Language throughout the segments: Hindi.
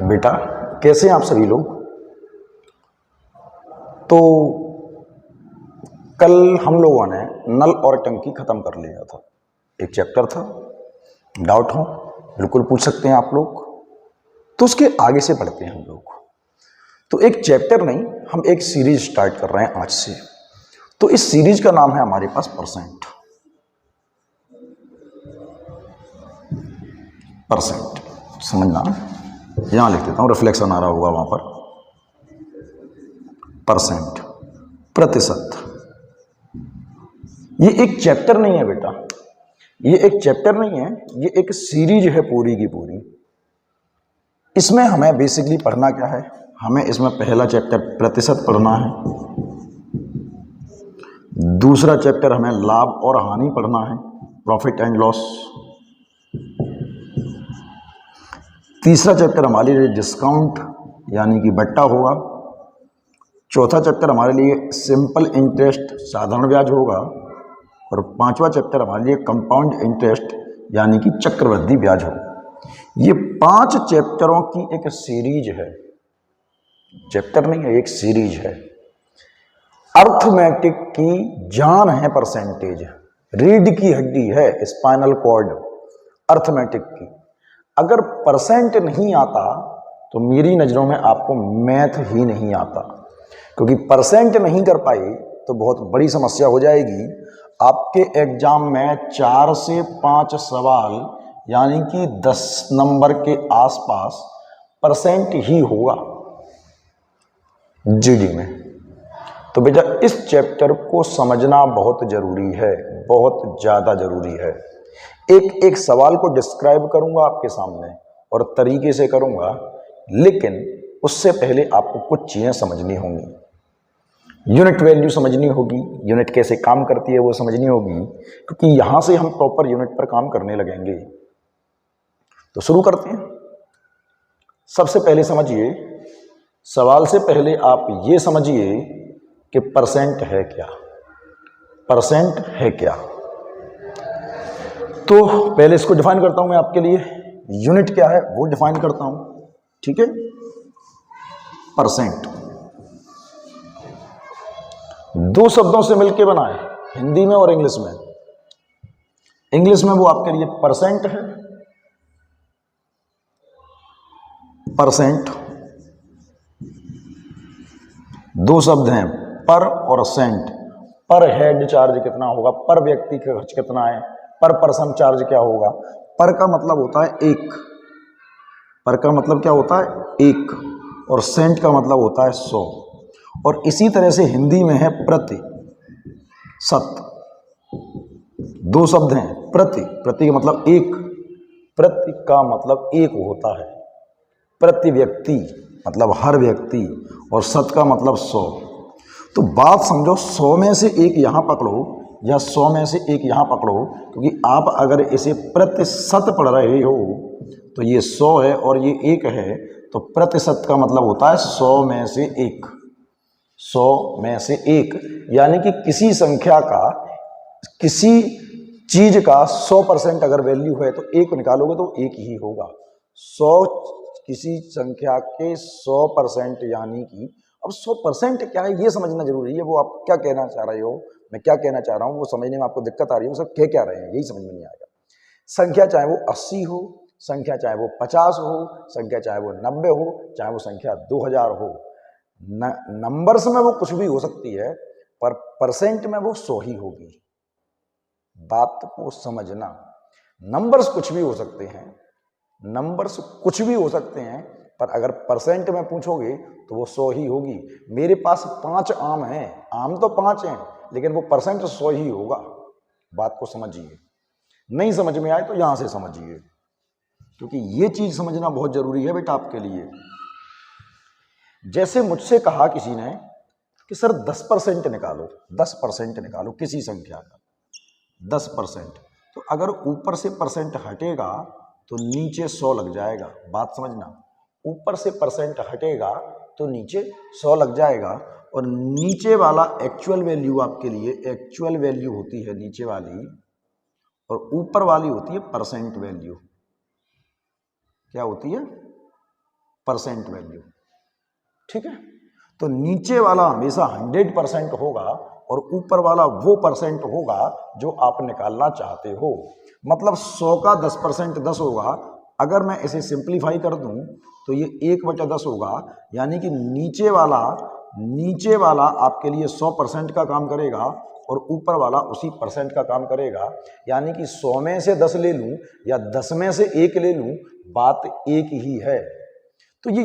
बेटा कैसे हैं आप सभी लोग। तो कल हम लोगों ने नल और टंकी खत्म कर लिया था। एक चैप्टर था, डाउट हो बिल्कुल पूछ सकते हैं आप लोग। तो उसके आगे से पढ़ते हैं हम लोग। तो एक चैप्टर नहीं, हम एक सीरीज स्टार्ट कर रहे हैं आज से। तो इस सीरीज का नाम है हमारे पास परसेंट। समझना, यहां लिख देता हूं, रिफ्लेक्शन आ रहा होगा वहां पर। परसेंट, प्रतिशत। ये एक चैप्टर नहीं है बेटा, ये एक चैप्टर नहीं है, ये एक सीरीज है पूरी की पूरी। इसमें हमें बेसिकली पढ़ना क्या है, हमें इसमें पहला चैप्टर प्रतिशत पढ़ना है, दूसरा चैप्टर हमें लाभ और हानि पढ़ना है, प्रॉफिट एंड लॉस, तीसरा चैप्टर हमारे लिए डिस्काउंट यानी कि बट्टा होगा, चौथा चैप्टर हमारे लिए सिंपल इंटरेस्ट साधारण ब्याज होगा, और पांचवा चैप्टर हमारे लिए कंपाउंड इंटरेस्ट यानी कि चक्रवृद्धि ब्याज होगा। ये 5 चैप्टरों की एक सीरीज है, चैप्टर नहीं है, एक सीरीज है। अर्थमेटिक की जान है परसेंटेज, रीढ़ की हड्डी है स्पाइनल कॉर्ड अर्थमेटिक की। अगर परसेंट नहीं आता तो मेरी नज़रों में आपको मैथ ही नहीं आता, क्योंकि परसेंट नहीं कर पाए तो बहुत बड़ी समस्या हो जाएगी। आपके एग्जाम में 4 से 5 सवाल यानी कि 10 नंबर के आसपास परसेंट ही होगा जीडी में। तो बेटा इस चैप्टर को समझना बहुत जरूरी है, बहुत ज़्यादा जरूरी है। एक एक सवाल को डिस्क्राइब करूंगा आपके सामने और तरीके से करूंगा, लेकिन उससे पहले आपको कुछ चीज़ें समझनी होंगी। यूनिट वैल्यू समझनी होगी, यूनिट कैसे काम करती है वो समझनी होगी, क्योंकि यहां से हम प्रॉपर यूनिट पर काम करने लगेंगे। तो शुरू करते हैं। सबसे पहले समझिए, सवाल से पहले आप ये समझिए कि परसेंट है क्या, परसेंट है क्या। तो पहले इसको डिफाइन करता हूं मैं आपके लिए, यूनिट क्या है वो डिफाइन करता हूं, ठीक है। परसेंट 2 शब्दों से मिलकर बना है, हिंदी में और इंग्लिश में। इंग्लिश में वो आपके लिए परसेंट है, परसेंट। 2 शब्द हैं, पर और सेंट। पर हेड चार्ज कितना होगा, पर व्यक्ति का खर्च कितना है, पर पर्सन चार्ज क्या होगा। पर का मतलब होता है एक, पर का मतलब क्या होता है एक, और सेंट का मतलब होता है 100। और इसी तरह से हिंदी में है प्रति शत। 2 शब्द हैं, प्रति, प्रति का मतलब एक, प्रति का मतलब एक होता है, प्रति व्यक्ति मतलब हर व्यक्ति, और शत का मतलब 100। तो बात समझो, 100 में से एक यहां पकड़ो या 100 में से एक यहां पकड़ो, क्योंकि आप अगर इसे प्रतिशत पढ़ रहे हो तो ये 100 है और ये 1 है, तो प्रतिशत का मतलब होता है 100 में से 1, 100 में से 1। यानी कि किसी संख्या का, किसी चीज का 100% अगर वैल्यू है तो 1 निकालोगे तो 1 ही होगा। 100 किसी संख्या के 100% यानी कि, अब 100% क्या है ये समझना जरूरी है। वो आप क्या कहना चाह रहे हो, मैं क्या कहना चाह रहा हूं वो समझने में आपको दिक्कत आ रही है, सब क्या रहे हैं यही समझ में नहीं आएगा। संख्या चाहे वो 80 हो, संख्या चाहे वो 50 हो, संख्या चाहे वो 90 हो, चाहे वो संख्या 2000 हो, नंबर्स में वो कुछ भी हो सकती है, पर परसेंट में वो 100 ही होगी। बात को समझना, नंबर्स कुछ भी हो सकते हैं, नंबर्स कुछ भी हो सकते हैं, पर अगर परसेंट में पूछोगे तो वो 100 ही होगी। मेरे पास 5 आम हैं, आम तो 5 हैं, लेकिन वो परसेंट 100 ही होगा। बात को समझिए, नहीं समझ में आए तो यहां से समझिए, क्योंकि ये चीज समझना बहुत जरूरी है बेटा आपके लिए। जैसे मुझसे कहा किसी ने कि सर 10% निकालो, 10% निकालो किसी संख्या का, 10%। तो अगर ऊपर से परसेंट हटेगा तो नीचे 100 लग जाएगा। बात समझना, ऊपर से परसेंट हटेगा तो नीचे 100 लग जाएगा, और नीचे वाला एक्चुअल वैल्यू आपके लिए एक्चुअल वैल्यू होती है नीचे वाली, और ऊपर वाली होती है परसेंट वैल्यू। क्या होती है, परसेंट वैल्यू। ठीक है, तो नीचे वाला हमेशा 100% होगा और ऊपर वाला वो परसेंट होगा जो आप निकालना चाहते हो। मतलब 100 का 10% 10 होगा। अगर मैं इसे सिंप्लीफाई कर दूं तो ये 1/10 होगा, यानी कि नीचे वाला आपके लिए 100% का काम करेगा और ऊपर वाला उसी परसेंट का काम करेगा। यानी कि 100 में से 10 ले लूं या 10 में से 1 ले लूं, बात एक ही है। तो ये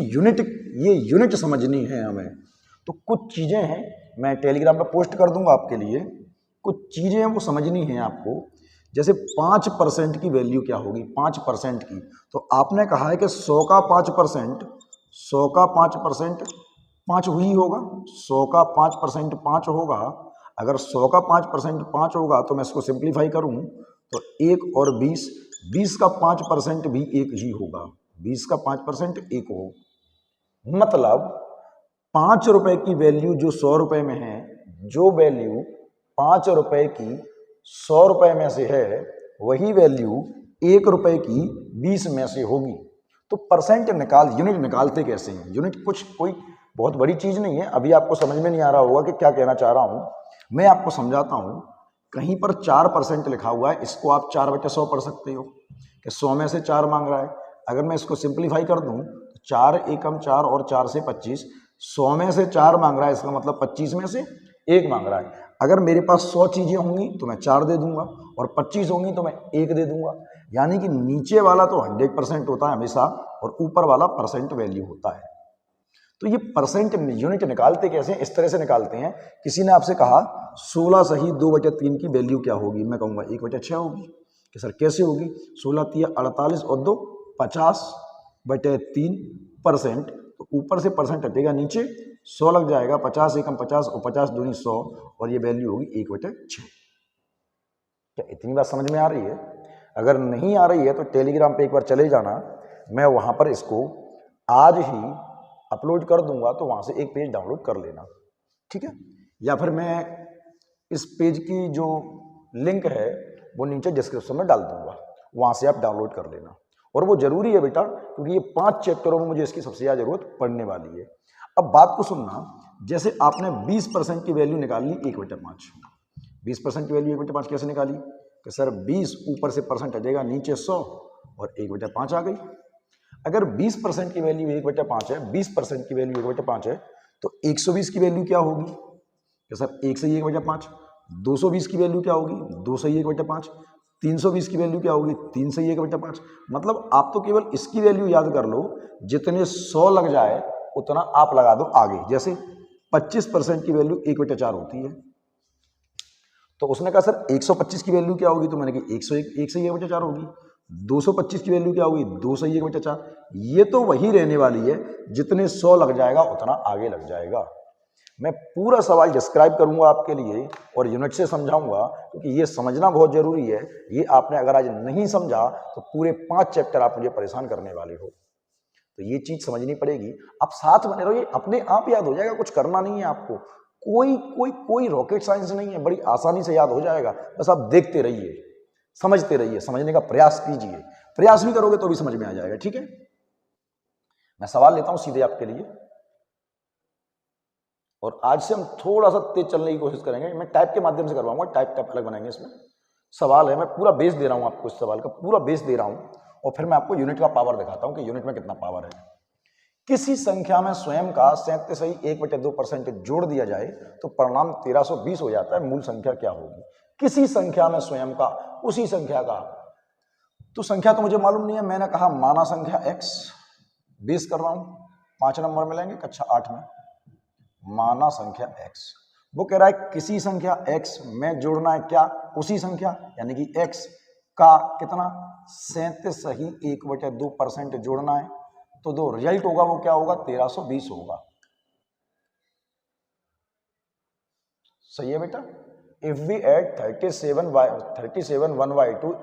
यूनिट समझनी है हमें। तो कुछ चीजें हैं, मैं टेलीग्राम पर पोस्ट कर दूंगा आपके लिए, कुछ चीजें वो समझनी है आपको। जैसे 5% की वैल्यू क्या होगी, 5% की। तो आपने कहा है कि 100 का 5%, 100 का 5% 5 हुई होगा, 100 का 5% 5 होगा। अगर 100 का 5% 5 होगा तो मैं इसको सिंप्लीफाई करूं तो 1 और 20, 20 का 5% भी 1 ही होगा, 20 का 5% 1 हो। मतलब 5 रुपए की वैल्यू जो 100 रुपए में है, जो वैल्यू 5 रुपए की 100 रुपए में से है, वही वैल्यू 1 रुपए की 20 में से होगी। तो परसेंट यूनिट निकालते कैसे हैं? यूनिट कोई बहुत बड़ी चीज नहीं है। अभी आपको समझ में नहीं आ रहा होगा कि क्या कहना चाह रहा हूं, मैं आपको समझाता हूं। कहीं पर 4% लिखा हुआ है, इसको आप 4/100 पढ़ सकते हो कि 100 में से 4 मांग रहा है। अगर मैं इसको सिंप्लीफाई कर दूं तो 4 एकम 4 और 4 से 25, 100 में से 4 मांग रहा है, इसका मतलब 25 में से 1 मांग रहा है। अगर मेरे पास 100 चीजें होंगी तो मैं 4 दे दूंगा और 25 होंगी तो मैं 1 दे दूंगा। यानी कि नीचे वाला तो 100% होता है हमेशा और ऊपर वाला परसेंट वैल्यू होता है। तो ये परसेंट यूनिट निकालते कैसे हैं? इस तरह से निकालते हैं। किसी ने आपसे कहा 16 सही 2/3 की वैल्यू क्या होगी, मैं कहूंगा 1/6 होगी। कि सर कैसे होगी? 16 3 48 और 2 50/3%। तो ऊपर से परसेंट हटेगा, नीचे 100 लग जाएगा, 50 एकम 50 और 50 दूनी 100 और ये वैल्यू होगी 1/6। क्या इतनी बात समझ में आ रही है? अगर नहीं आ रही है तो टेलीग्राम पे एक बार चले जाना, मैं वहां पर इसको आज ही अपलोड कर दूंगा, तो वहां से एक पेज डाउनलोड कर लेना। ठीक है, या फिर मैं इस पेज की जो लिंक है वो नीचे डिस्क्रिप्शन में डाल दूंगा, वहां से आप डाउनलोड कर लेना। और वो जरूरी है बेटा, क्योंकि ये 5 चैप्टरों में मुझे इसकी सबसे ज्यादा जरूरत पड़ने वाली है। अब बात को सुनना, जैसे आपने 20% की वैल्यू निकाल ली 1/5, 20% की वैल्यू 1/5 कैसे निकाली? कि सर 20 ऊपर से परसेंट हटेगा, नीचे 100 और 1/5 आ गई। अगर 20% की वैल्यू 1/5 है, 20% की वैल्यू 1/5 है, तो 120 की वैल्यू क्या होगी? कि सर 1 से 1/5। 220 की वैल्यू क्या होगी? 2 से 1/5। 320 की वैल्यू क्या होगी? 3 से 1/5। मतलब आप तो केवल इसकी वैल्यू याद कर लो, जितने 100 लग जाए उतना आप लगा दो आगे। जैसे 25% की वैल्यू 1/4 होती है, तो उसने कहा सर 125 की वैल्यू क्या होगी? तो मैंने कहा 1 से 1/4 होगी। 225 की वैल्यू क्या होगी? 2 से 1/4। ये तो वही रहने वाली है, जितने 100 लग जाएगा उतना आगे लग जाएगा। मैं पूरा सवाल डिस्क्राइब करूंगा आपके लिए और यूनिट से समझाऊंगा, क्योंकि ये समझना बहुत जरूरी है। ये आपने अगर आज नहीं समझा तो पूरे 5 चैप्टर आप मुझे परेशान करने वाले हो। तो ये चीज समझनी पड़ेगी। आप साथ बने रहो, ये अपने आप याद हो जाएगा, कुछ करना नहीं है आपको। कोई रॉकेट साइंस नहीं है, बड़ी आसानी से याद हो जाएगा। बस आप देखते रहिए, समझते रहिए, समझने का प्रयास कीजिए। प्रयास भी करोगे तो भी समझ में आ जाएगा। ठीक है, मैं सवाल लेता हूं सीधे आपके लिए, और आज से हम थोड़ा सा तेज चलने की कोशिश करेंगे। मैं टाइप के माध्यम से करवाऊंगा, टाइप अलग बनाएंगे। इसमें सवाल है, मैं पूरा बेस दे रहा हूं आपको, इस सवाल का पूरा बेस दे रहा हूं, और फिर मैं आपको यूनिट का पावर दिखाता हूं कि यूनिट में कितना पावर है। किसी संख्या में स्वयं का 37.1/2% जोड़ दिया जाए तो परिणाम 1320 हो जाता है। मूल संख्या क्या होगी? किसी संख्या में स्वयं का, उसी संख्या का, तो संख्या तो मुझे मालूम नहीं है। मैंने कहा माना संख्या x, बेस कर रहा हूं, 5 नंबर मिलेंगे कक्षा 8 में। माना संख्या x, वो कह रहा है किसी संख्या x में जोड़ना है क्या? उसी संख्या, यानी कि x का कितना? 37.1/2% जोड़ना है। तो जो रिजल्ट होगा वो क्या होगा? 1320 होगा। सही है बेटा? If we add 37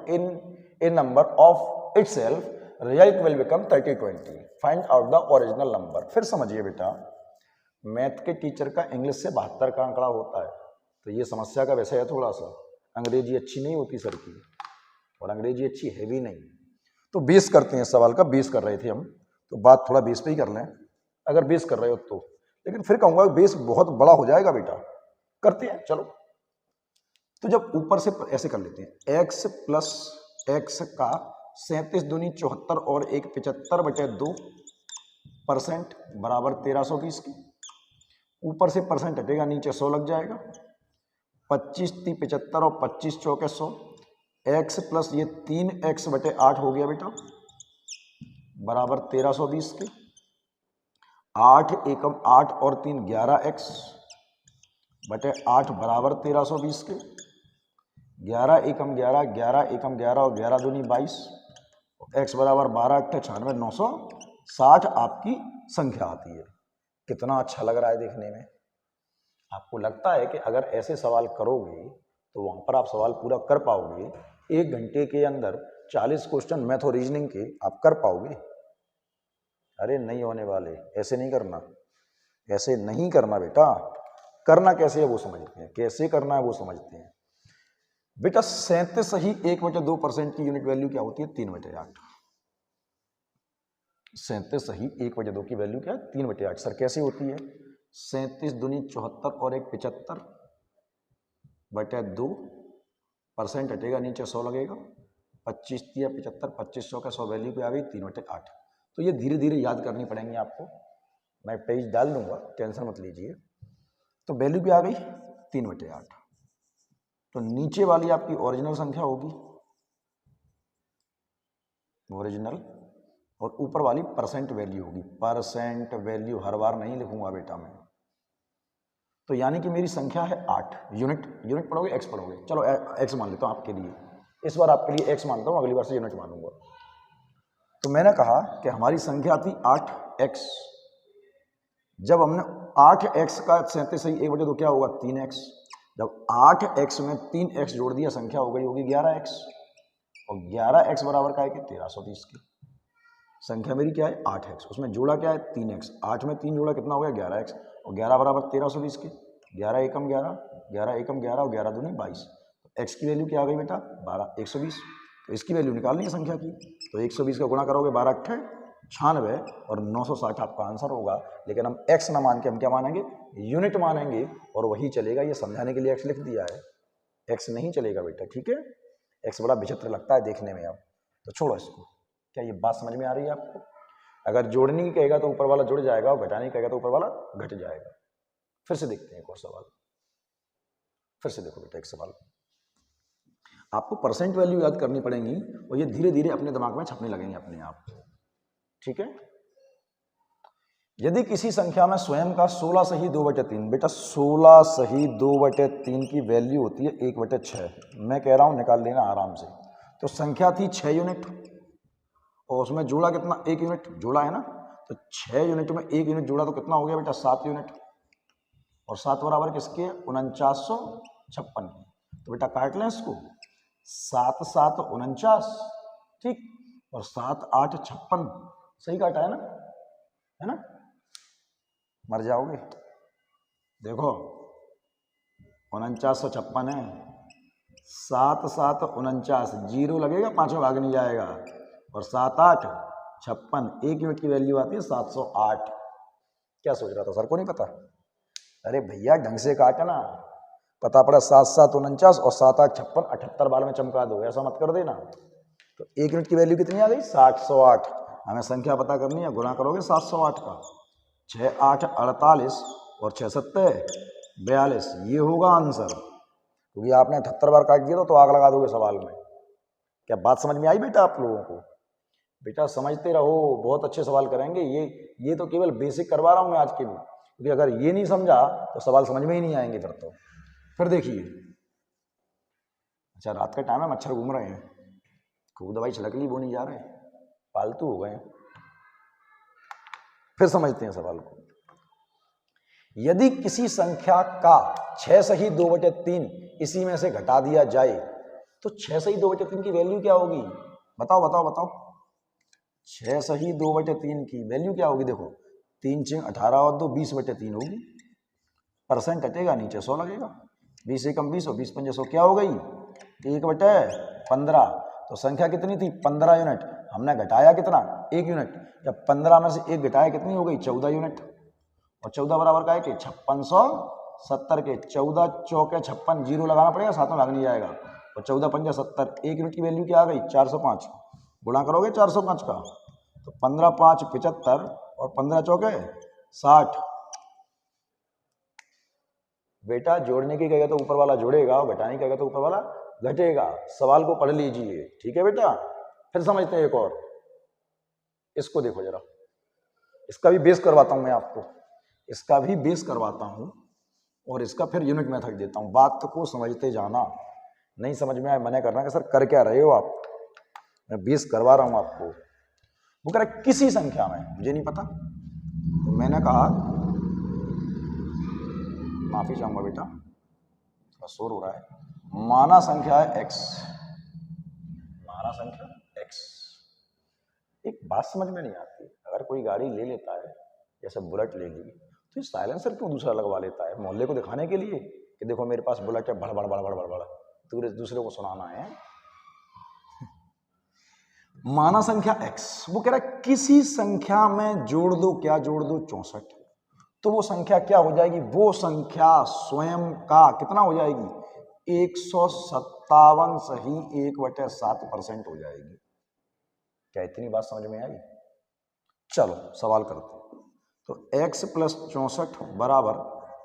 in a number of itself, result will become 3020। Find out the original number. फिर समझिए बेटा, मैथ के टीचर का इंग्लिश से 72 का आंकड़ा होता है, तो ये समस्या का विषय है थोड़ा सा। अंग्रेजी अच्छी नहीं होती सर की, और अंग्रेजी अच्छी है भी नहीं। तो बेस करते हैं, सवाल का बेस कर रहे थे हम। तो बात थोड़ा बेस पे ही कर लें, अगर बेस कर रहे हो तो। लेकिन फिर कहूंगा बेस बहुत बड़ा हो जाएगा बेटा, करते हैं चलो। तो जब ऊपर से ऐसे कर लेते हैं, x प्लस एक्स का 37 दूनी 74 और 1 75/2% बराबर 1320 की। ऊपर से परसेंट हटेगा, नीचे 100 लग जाएगा। 25 × 75 और 25 × 4 100। x प्लस ये 3x/8 हो गया बेटा, बराबर 1320 के। 8 एकम 8 और 3 11x/8 बराबर 1320 के। 11 एकम 11, 11 एकम 11 और 11 दूनी 22। x बराबर 12 × 8 = 96, 960 आपकी संख्या आती है। कितना अच्छा लग रहा है देखने में। आपको लगता है कि अगर ऐसे सवाल करोगे तो वहां पर आप सवाल पूरा कर पाओगे? 1 घंटे के अंदर 40 क्वेश्चन मैथ और रीजनिंग के आप कर पाओगे? अरे नहीं होने वाले। ऐसे नहीं करना, ऐसे नहीं करना बेटा। करना कैसे है वो समझते हैं, कैसे करना है वो समझते हैं बेटा। 37 ही 1/2% की यूनिट वैल्यू क्या होती है? 3/8। 37 ही 1/2 की वैल्यू क्या है? 3/8। सर कैसे होती है? 37 दूनी 74 और 1 75/2%, हटेगा नीचे 100 लगेगा। 25 × 75, 25 100 का 100 वैल्यू पे आ गई 3/8। तो ये धीरे धीरे याद करनी पड़ेंगी आपको, मैं पेज डाल दूंगा, टेंशन मत लीजिए। तो वैल्यू पे आ गई 3/8। तो नीचे वाली आपकी ओरिजिनल संख्या होगी, ओरिजिनल, और ऊपर वाली परसेंट वैल्यू होगी। परसेंट वैल्यू हर बार नहीं लिखूंगा बेटा मैं। तो यानी कि मेरी संख्या है 8। यूनिट पढ़ोगे, एक्स पढ़ोगे? चलो एक्स मान लेता हूं आपके लिए, इस बार आपके लिए एक्स मानता हूं, अगली बार से यूनिट मानूंगा। तो मैंने कहा कि हमारी संख्या थी 8x। जब हमने 8x का 37 सही 1/2 क्या होगा? 3x। जब 8x में 3x जोड़ दिया, संख्या हो गई होगी 11x। और 11x बराबर का है कि 1320 की। संख्या मेरी क्या है? 8x। उसमें जोड़ा क्या है? 3x। 8 में 3 जोड़ा कितना हो गया? 11x। और 11 बराबर 1320 की। 11 एकम 11, 11 एकम 11 और 11 दूनी 22। तो x की वैल्यू क्या आ गई बेटा? 12, 120। तो इसकी वैल्यू निकालनी है संख्या की। तो 120 का गुणा करोगे 12 × 8 = 96 और 960 आपका आंसर होगा। लेकिन हम x ना मान के हम क्या मानेंगे? यूनिट मानेंगे, और वही चलेगा। ये समझाने के लिए x लिख दिया है, x नहीं चलेगा बेटा, ठीक है? x बड़ा विचित्र लगता है देखने में अब, तो छोड़ो इसको। क्या ये बात समझ में आ रही है आपको? अगर जोड़ने की कहेगा तो ऊपर वाला जुड़ जाएगा, और घटाने की कहेगा तो ऊपर वाला घट जाएगा। फिर से देखते हैं एक और सवाल। फिर से देखो बेटा एक सवाल। आपको परसेंट वैल्यू याद करनी पड़ेंगी, और ये धीरे धीरे अपने दिमाग में छपने लगेंगे अपने आप, ठीक है? यदि किसी संख्या में स्वयं का 16 सही 2/3, बेटा 16 सही 2/3 की वैल्यू होती है 1/6। मैं कह रहा हूं निकाल लेना आराम से। तो संख्या थी 6 यूनिट, और उसमें जोड़ा कितना? 1 यूनिट जोड़ा है ना। तो 6 यूनिट में 1 यूनिट जोड़ा तो कितना हो गया बेटा? 7 यूनिट। और 7 बराबर किसके? 4956 की। तो बेटा काट लें इसको, 7 × 7 = 49, ठीक, और 7 × 8 = 56। सही काटा है ना? मर जाओगे। देखो 4956 है, 7 × 7 = 49, 0 लगेगा, 5वां भाग नहीं जाएगा, और 7 × 8 = 56। 1 यूनिट की वैल्यू आती है 708। क्या सोच रहा था? सर को नहीं पता? अरे भैया ढंग से काटना, पता पड़ा 7 × 7 = 49 और 7 × 8 = 56, 78 बार में चमका दो, ऐसा मत कर देना। तो 1 यूनिट की वैल्यू कितनी आ गई? 708। हमें संख्या पता करनी है, गुणा करोगे 708 का। 6 × 8 = 48 और 6 × 7 = 42। ये होगा आंसर। क्योंकि आपने 78 बार काट दिया तो आग लगा दोगे सवाल में। क्या बात समझ में आई बेटा आप लोगों को? बेटा समझते रहो, बहुत अच्छे सवाल करेंगे। ये तो केवल बेसिक करवा रहा हूं मैं आज के लिए, क्योंकि अगर ये नहीं समझा तो सवाल समझ में ही नहीं आएंगे फिर तो। फिर देखिए, अच्छा रात का टाइम है, मच्छर घूम रहे हैं, खूब दवाई छिड़क ली, वो नहीं जा रहे, पालतू हो गए। फिर समझते हैं सवाल को। यदि किसी संख्या का 6 सही 2/3 इसी में से घटा दिया जाए तो 6 सही 2/3 की वैल्यू क्या होगी? बताओ। 6 सही 2/3 की वैल्यू क्या होगी? देखो 3 × 18 और 2 20/3 होगी। परसेंट हटेगा, नीचे 100 लगेगा। 20 एकम 20 और 20 पंजे 100, क्या हो गई? 1/15। तो संख्या कितनी थी? 15 यूनिट। हमने घटाया कितना, 1 यूनिट। जब 15 में से 1 घटाया कितनी हो गई, 14 यूनिट। और 14 बराबर का है कि 5670 के 14 चौके 56, जीरो लगाना पड़ेगा, साथ में भाग नहीं जाएगा। और 14 पंजा 70, 1 यूनिट की वैल्यू क्या आ गई, 405। गुणा करोगे 405 का तो 15 5 75 और 15 चौके 60। बेटा जोड़ने की कहेगा तो ऊपर वाला जोड़ेगा, और घटाने की कहेगा तो ऊपर वाला घटेगा। सवाल को पढ़ लीजिए, ठीक है बेटा। फिर समझते हैं एक और, इसको देखो जरा, इसका भी बेस करवाता हूं मैं आपको, इसका भी बेस करवाता हूं और इसका फिर यूनिट मेथड देता हूं। बात को समझते जाना, नहीं समझ में आए मना करना कि सर कर क्या रहे हो आप, मैं बेस करवा रहा हूं आपको। वो कह रहा किसी संख्या में, मुझे नहीं पता, तो मैंने कहा माफी चाहूंगा बेटा, थोड़ा शोर हो रहा है। माना संख्या है x, माना संख्या x। एक बात समझ में नहीं आती, अगर कोई गाड़ी ले लेता है, जैसे बुलेट ले ली, तो साइलेंसर क्यों दूसरा लगवा लेता है, मोहल्ले को दिखाने के लिए कि देखो मेरे पास बुलेट है, बड़ बड़ बड़ बड़ बड़ बड़, तो दूसरे को सुनाना है। माना संख्या x, वो कह रहा है किसी संख्या में जोड़ दो, क्या जोड़ दो, 64। तो वो संख्या क्या हो जाएगी, वो संख्या स्वयं का कितना हो जाएगी, 157 सही 1/7% हो जाएगी। क्या इतनी बात समझ में आई? चलो सवाल करते हैं। तो x + 64 बराबर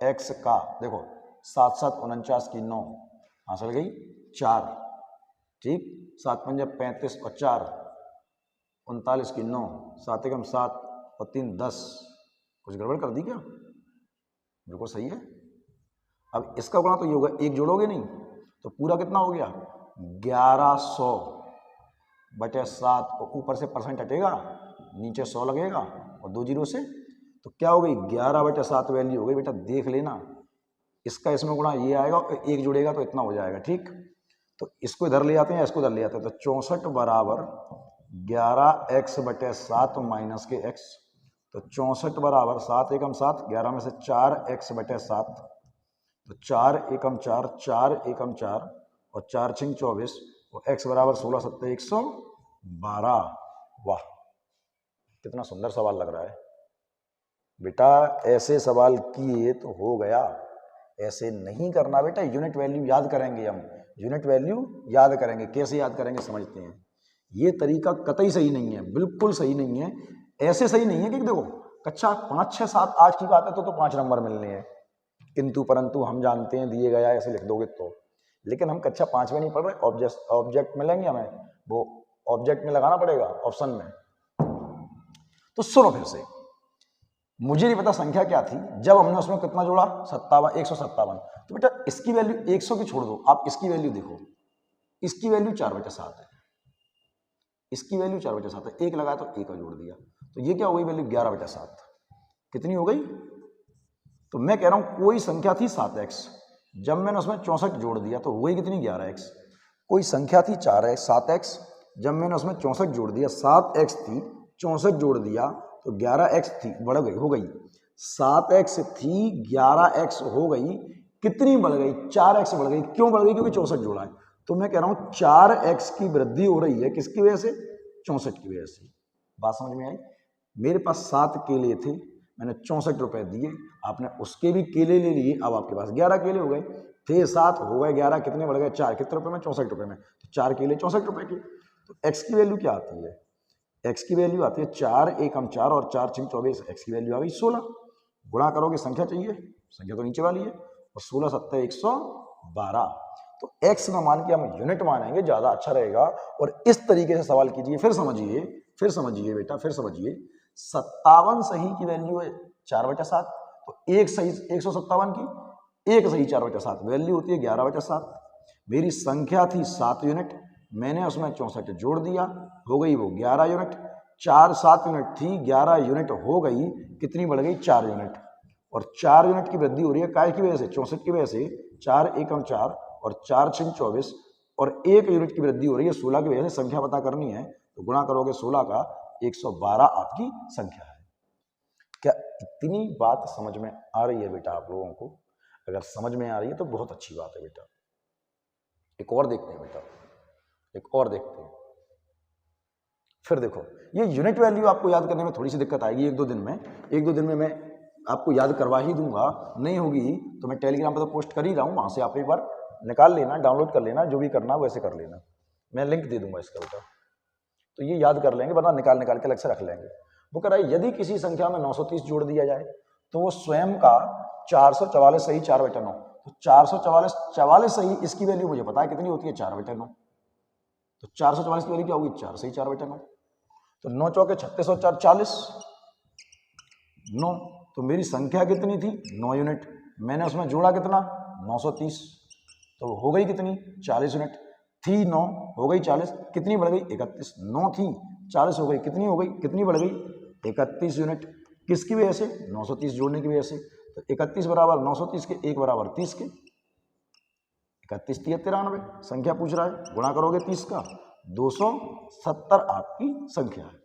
x का, देखो 7 7 49 की 9 हासिल गई 4, ठीक, 7 पंजा 35 और 4 39 की 9, 7 एकम 7 और 3 10। कुछ गड़बड़ कर दी क्या? बिल्कुल सही है। अब इसका गुणा तो ये होगा, एक जोड़ोगे नहीं तो पूरा कितना हो गया, 1100/7, और ऊपर से परसेंट हटेगा, नीचे 100 लगेगा और 2 जीरो से, तो क्या हो गई, 11/7 वैल्यू हो गई। बेटा देख लेना, इसका इसमें गुणा ये आएगा और एक जोड़ेगा तो इतना हो जाएगा, ठीक। तो इसको इधर ले आते हैं, इसको इधर ले आते हैं, तो 64 बराबर 11x/7 माइनस के x। तो 64 बराबर 7 एकम 7, 11 में से 4x/7, तो 4 एकम 4, 4 एकम 4 और 4 छिंग 24, और x बराबर 16 7 112। वाह कितना सुंदर सवाल लग रहा है बेटा। ऐसे सवाल किए तो हो गया, ऐसे नहीं करना बेटा। यूनिट वैल्यू याद करेंगे हम, यूनिट वैल्यू याद करेंगे। कैसे याद करेंगे समझते हैं। ये तरीका कतई सही नहीं है, बिल्कुल सही नहीं है। ऐसे सही नहीं है कि देखो कक्षा 5 6 7 8 की बात है तो 5 नंबर मिलने हैं, किंतु परंतु हम जानते हैं दिए गया ऐसे लिख दोगे तो। लेकिन हम कक्षा 5 में नहीं पढ़ रहे, ऑब्जेक्ट मिलेंगे हमें, वो ऑब्जेक्ट में लगाना पड़ेगा ऑप्शन में। तो सुनो फिर से, मुझे नहीं पता संख्या क्या थी, जब हमने उसमें कितना जोड़ा 57 157। तो बेटा इसकी वैल्यू 100 की छोड़ दो, आप इसकी वैल्यू देखो, इसकी वैल्यू 4/7 है, इसकी वैल्यू 4/7 है, एक लगाया तो एक का जोड़ दिया, तो ये क्या हो गई वैल्यू 11/7। कितनी हो गई? तो मैं कह रहा हूं कोई संख्या थी 7x, जब मैंने उसमें 64 जोड़ दिया तो हो गई कितनी, 11x। कोई संख्या थी 7x, जब मैंने उसमें 64 जोड़ दिया, 7x थी, 64 जोड़ दिया तो 11x थी, बढ़ गई, हो गई 7x थी 11x हो गई, कितनी बढ़ गई, 4x बढ़ गई। क्यों बढ़ गई? क्योंकि 64 जोड़ा है। तो मैं कह रहा हूं 4x की वृद्धि हो रही है, किसकी वजह से, 64 की वजह से। बात समझ में आई? मेरे पास 7 केले थे, मैंने 64 रुपए दिए, आपने उसके भी केले ले लिए, अब आपके पास 11 केले हो गए। थे 7 हो गए 11, कितने बढ़ गए, 4। कितने रुपए में? 64 रुपए में। तो 4 केले 64 रुपए के। तो x की वैल्यू क्या आती है? x की वैल्यू आती है 4 एकम 4 और 4 छिंग 24, x की वैल्यू आ गई 16। गुणा करोगे, संख्या चाहिए, संख्या तो नीचे वाली है, और 16 7 112। तो x ना मान के हम यूनिट मानेंगे, ज्यादा अच्छा रहेगा। और इस तरीके से सवाल कीजिए, फिर समझिए, फिर समझिए बेटा, फिर समझिए। 57 सही की वैल्यू है 4/7, तो एक सही 157 की, एक सही 4/7 वैल्यू होती है 11/7। मेरी संख्या थी 7 यूनिट, मैंने उसमें 64 जोड़ दिया, हो गई वो 11 यूनिट। 4 7 यूनिट थी, 11 यूनिट हो गई, कितनी बढ़ गई, 4 यूनिट। और 4 यूनिट की वृद्धि हो रही है काय की वजह से, 64 की वजह से। 4 एकम 4 और 4 छिंग 24, और 1 यूनिट की वृद्धि हो रही है 16 की वजह से। संख्या पता करनी है तो गुणा करोगे 16 का, 112 आपकी संख्या है। क्या इतनी बात समझ में आ रही है बेटा आप लोगों को? अगर समझ में आ रही है तो बहुत अच्छी बात है बेटा। एक और देखते हैं बेटा, एक और देखते हैं, फिर देखो ये यूनिट वैल्यू आपको याद करने में थोड़ी सी दिक्कत आएगी एक दो दिन में मैं आपको याद करवा ही दूंगा। नहीं होगी तो मैं टेलीग्राम पर तो पोस्ट कर ही रहा हूँ, वहाँ से आप एक बार निकाल लेना, डाउनलोड कर लेना, जो भी करना वैसे कर लेना, मैं लिंक दे दूंगा इसका बेटा, तो ये याद कर लेंगे, वरना निकाल के अलग से रख लेंगे। वो कह रहा है यदि किसी संख्या में 930 जोड़ दिया जाए तो वो स्वयं का 444 सही 4/9, तो 444 सही इसकी वैल्यू मुझे पता है कितनी होती है 4/9, तो 444 की वैल्यू क्या होगी 4 सही 4/9, तो 9 चौके 36 और 4 40, 9, तो मेरी संख्या कितनी थी 9 यूनिट, मैंने उसमें जोड़ा कितना 930, तो हो गई कितनी 40 यूनिट, थी 9 हो गई 40, कितनी बढ़ गई 31, 9 थी 40 हो गई, कितनी हो गई, कितनी बढ़ गई 31 यूनिट, किसकी वजह से 930 जोड़ने की वजह से, तो 31 बराबर 930 के 1 बराबर 30 के, 31 3 93 संख्या पूछ रहा है, गुणा करोगे 30 का 270 आपकी संख्या है।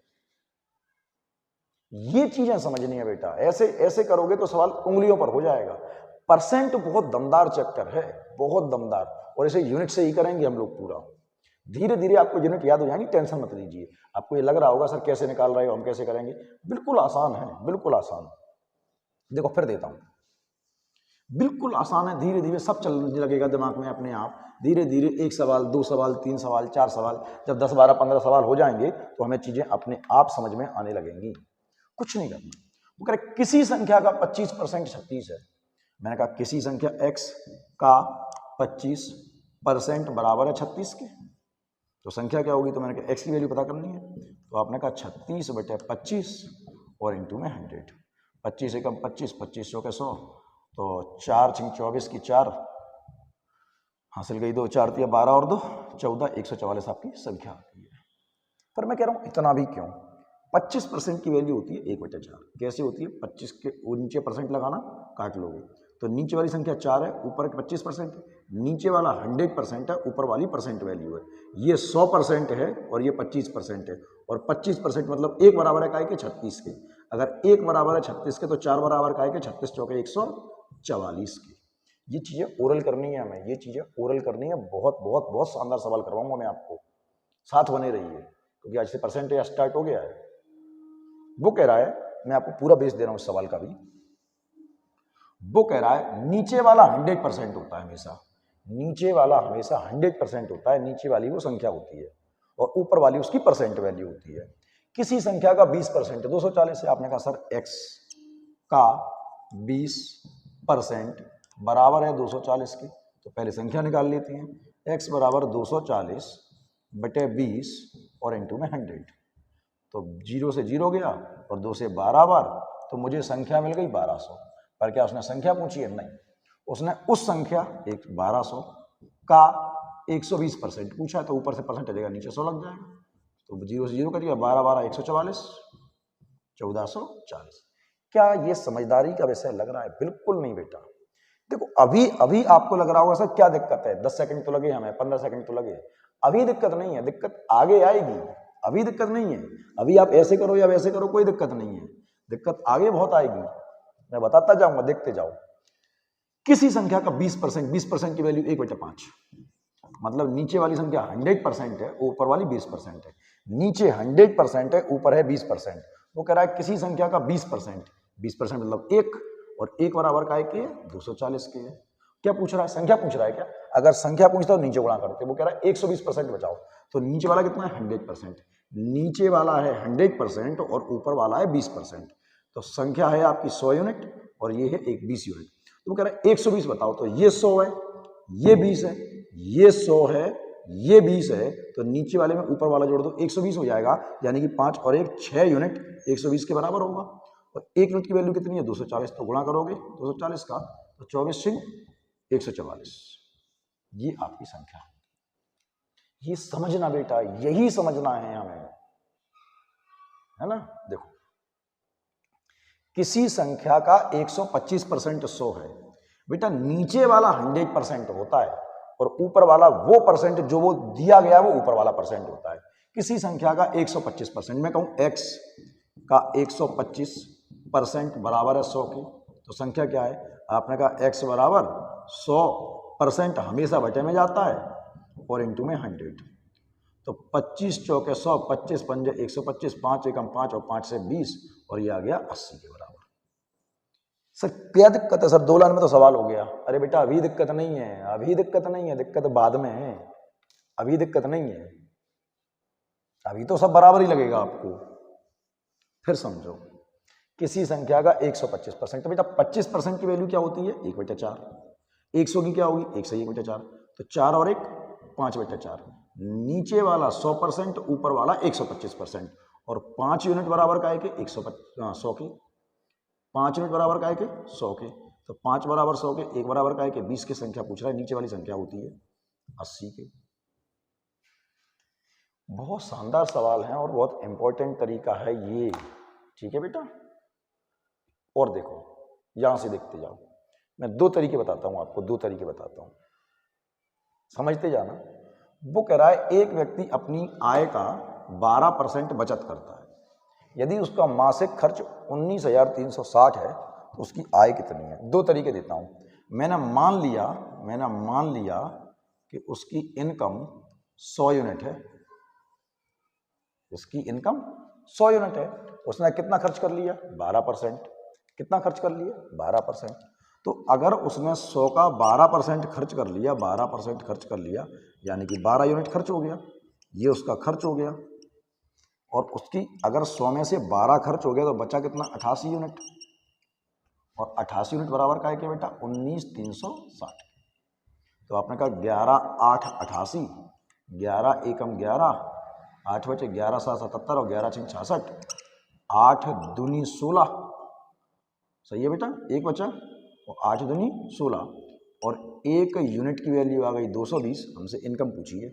ये चीजें समझनी है बेटा, ऐसे ऐसे करोगे तो सवाल उंगलियों पर हो जाएगा। परसेंट बहुत दमदार चैप्टर है, बहुत दमदार, और इसे यूनिट से ही करेंगे हम लोग पूरा, धीरे धीरे आपको यूनिट याद हो जाएंगी, टेंशन मत लीजिए। आपको ये लग रहा होगा सर कैसे निकाल रहे हो, हम कैसे करेंगे, बिल्कुल आसान है, बिल्कुल आसान। देखो फिर देता हूं, बिल्कुल आसान है, धीरे धीरे सब चलने लगेगा दिमाग में अपने आप, धीरे धीरे 1 सवाल 2 सवाल 3 सवाल 4 सवाल, जब 10 12 15 सवाल हो जाएंगे तो हमें चीजें अपने आप समझ में आने लगेंगी। कुछ नहीं करना, वो कह रहे किसी संख्या का 25% 36 है, मैंने कहा किसी संख्या x का 25% बराबर है 36 के, तो संख्या क्या होगी, तो मैंने कहा x की वैल्यू पता करनी है, तो आपने कहा 36/25 और इंटू में 100, 25 एकम 25, 25 सौ के 100, तो 4 × 24 की 4 हासिल गई, 2 4 तिया 12 और 2 14, 144 आपकी संख्या आती है। पर मैं कह रहा हूं इतना भी क्यों, 25% की वैल्यू होती है 1/4, कैसे होती है, 25 के नीचे परसेंट लगाना, काट लोगे, तो नीचे वाली संख्या 4 है, ऊपर 25% है, नीचे वाला 100% है, ऊपर वाली परसेंट वैल्यू है, ये 100% है और ये 25% है, और 25% मतलब 1 बराबर है काय के 36 के, अगर 1 बराबर है 36 के तो 4 बराबर काय के 36 चौके 144 के। ये चीजें ओरल करनी है हमें, ये चीजें ओरल करनी है, बहुत बहुत बहुत शानदार सवाल करवाऊंगा मैं आपको, साथ बने रहिए, क्योंकि आज से परसेंटेज स्टार्ट हो गया है। वो कह रहा है, मैं आपको पूरा बेस दे रहा हूं इस सवाल का भी, वो कह रहा है नीचे वाला 100% होता है हमेशा, नीचे वाला हमेशा 100% होता है, नीचे वाली वो संख्या होती है और ऊपर वाली उसकी परसेंट वैल्यू होती है। किसी संख्या का 20% 240 है, आपने कहा सर x का 20% बराबर है 240 के, तो पहले संख्या निकाल लेते हैं, x बराबर 240/20 और इंटू में 100, तो 0 से 0 गया और 2 से 12 बार, तो मुझे संख्या मिल गई 1200। पर क्या उसने संख्या पूछी है, नहीं, उसने उस संख्या 1200 का 120% पूछा है, तो ऊपर से परसेंट चलेगा नीचे 100 लग जाएगा, तो 0 से 0 करिएगा, 12 12 144, 1440। क्या ये समझदारी का विषय लग रहा है? बिल्कुल नहीं बेटा। देखो अभी अभी आपको लग रहा होगा सर क्या दिक्कत है, 10 सेकंड तो लगे हमें, 15 सेकंड तो लगे, अभी दिक्कत नहीं है, दिक्कत आगे आएगी, अभी दिक्कत नहीं है, अभी आप ऐसे करो या वैसे करो कोई दिक्कत नहीं है, दिक्कत आगे बहुत आएगी, मैं बताता जाऊंगा, देखते जाओ। किसी संख्या का 20% की वैल्यू 1/5, मतलब नीचे वाली संख्या 100% है, ऊपर वाली 20% है, नीचे 100% है, ऊपर है 20%। वो कह रहा है किसी संख्या का 20% मतलब 1, और 1 बराबर काय के 240 के है। क्या पूछ रहा है, संख्या पूछ रहा है क्या? अगर संख्या पूछता तो नीचे गुणा करते, वो कह रहा है 120% बचाओ, तो नीचे वाला कितना है 100%, नीचे वाला है 100% और ऊपर वाला है 20%, तो संख्या है आपकी 100 यूनिट और ये है 20 यूनिट। तो वो कह रहा है 120 बताओ, तो ये 100 है, ये 20 है, ये 100 है, ये 20 है, तो नीचे वाले में ऊपर वाला जोड़ दो 120 हो जाएगा, यानी कि 5 और 1 6 यूनिट 120 के बराबर होगा। और 1 यूनिट की वैल्यू कितनी है 240, तो गुणा करोगे 240 का, तो 24 × 144, ये आपकी संख्या। ये समझना बेटा, यही समझना है हमें, है ना। देखो किसी संख्या का 125% 100 है बेटा, नीचे वाला 100% होता है और ऊपर वाला वो परसेंट जो वो दिया गया वो ऊपर वाला परसेंट होता है। किसी संख्या का 125%, मैं कहूं x का 125% बराबर है 100 के, तो संख्या क्या है, आपने कहा x बराबर 100% हमेशा बटे में जाता है और इंटू में 100, तो 25 चौके 100, 25 पंजे 125, 5 एकम 5 और 5 से 20 और ये आ गया 80 के बराबर। सर क्या दिक्कत है सर, 2 लाइन में तो सवाल हो गया। अरे बेटा अभी दिक्कत नहीं है, अभी दिक्कत नहीं है, दिक्कत बाद में है, अभी दिक्कत नहीं है, अभी तो सब बराबर ही लगेगा आपको। फिर समझो, किसी संख्या का 125%, तो बेटा 25% की वैल्यू क्या होती है 1/4, 100 की क्या होगी 1 से 1/4, तो 4 और 1 5/4, नीचे वाला 100%, ऊपर वाला 125%, और 5 यूनिट बराबर का है कि 100 के, 5 यूनिट बराबर का है कि 100 के, तो 5 बराबर 100 के, 1 बराबर का है कि 20 की संख्या पूछ रहा है, नीचे वाली संख्या होती है 80 के। बहुत शानदार सवाल है और बहुत इंपॉर्टेंट तरीका है ये, ठीक है बेटा। और देखो यहां से देखते जाओ, मैं 2 तरीके बताता हूं आपको, 2 तरीके बताता हूं, समझते जाना। वो कह रहा है एक व्यक्ति अपनी आय का 12% बचत करता है, यदि उसका मासिक खर्च 19,360 है तो उसकी आय कितनी है। 2 तरीके देता हूं। मैंने मान लिया कि उसकी इनकम 100 यूनिट है, उसकी इनकम 100 यूनिट है, उसने कितना खर्च कर लिया 12%, कितना खर्च कर लिया 12%। तो अगर उसने 100 का 12% खर्च कर लिया, 12% खर्च कर लिया, यानी कि 12 यूनिट खर्च हो गया, ये उसका खर्च हो गया। और उसकी अगर 100 में से 12 खर्च हो गया तो बचा कितना 88 यूनिट, और 88 यूनिट बराबर का है कि बेटा 19,360। तो आपने कहा 11 8 88, 11 एकम 11, 8 बचे 11 7 77 और 11 6 66, 8 दूनी 16, सही है बेटा, एक बचा, और 8 दूनी 16, और 1 यूनिट की वैल्यू आ गई 220। हमसे इनकम पूछी है,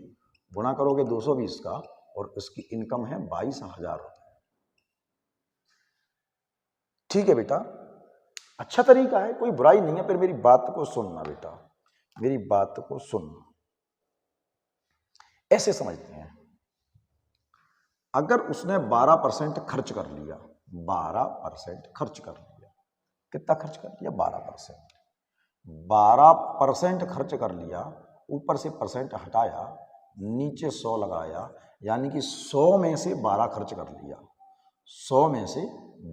गुणा करोगे 220 का, और उसकी इनकम है 22,000 रुपये। ठीक है बेटा, अच्छा तरीका है, कोई बुराई नहीं है। फिर मेरी बात को सुनना बेटा, मेरी बात को सुनना, ऐसे समझते हैं। अगर उसने 12% खर्च कर लिया, 12% खर्च कर लिया, कितना खर्च कर लिया 12%, 12% खर्च कर लिया, ऊपर से परसेंट हटाया, नीचे 100 लगाया, यानी कि 100 में से 12 खर्च कर लिया, 100 में से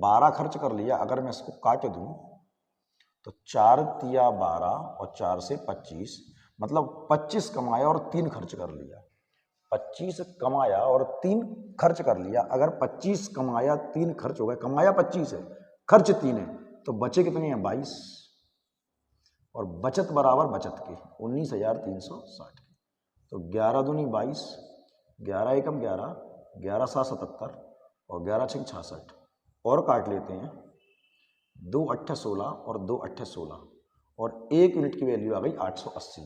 12 खर्च कर लिया। अगर मैं इसको काट दूं तो 4 तिया 12 और 4 से 25, मतलब 25 कमाया और 3 खर्च कर लिया, 25 कमाया और 3 खर्च कर लिया। अगर 25 कमाया 3 खर्च हो गए, कमाया 25 है, खर्च 3 है, तो बचे कितने हैं 22, और बचत बराबर बचत के 19,360 के। तो 11 दूनी 22, 11 एकम 11, 11 7 77 और 11 6 66, और काट लेते हैं, 2 8 16 और 2 8 16, और 1 यूनिट की वैल्यू आ गई 880।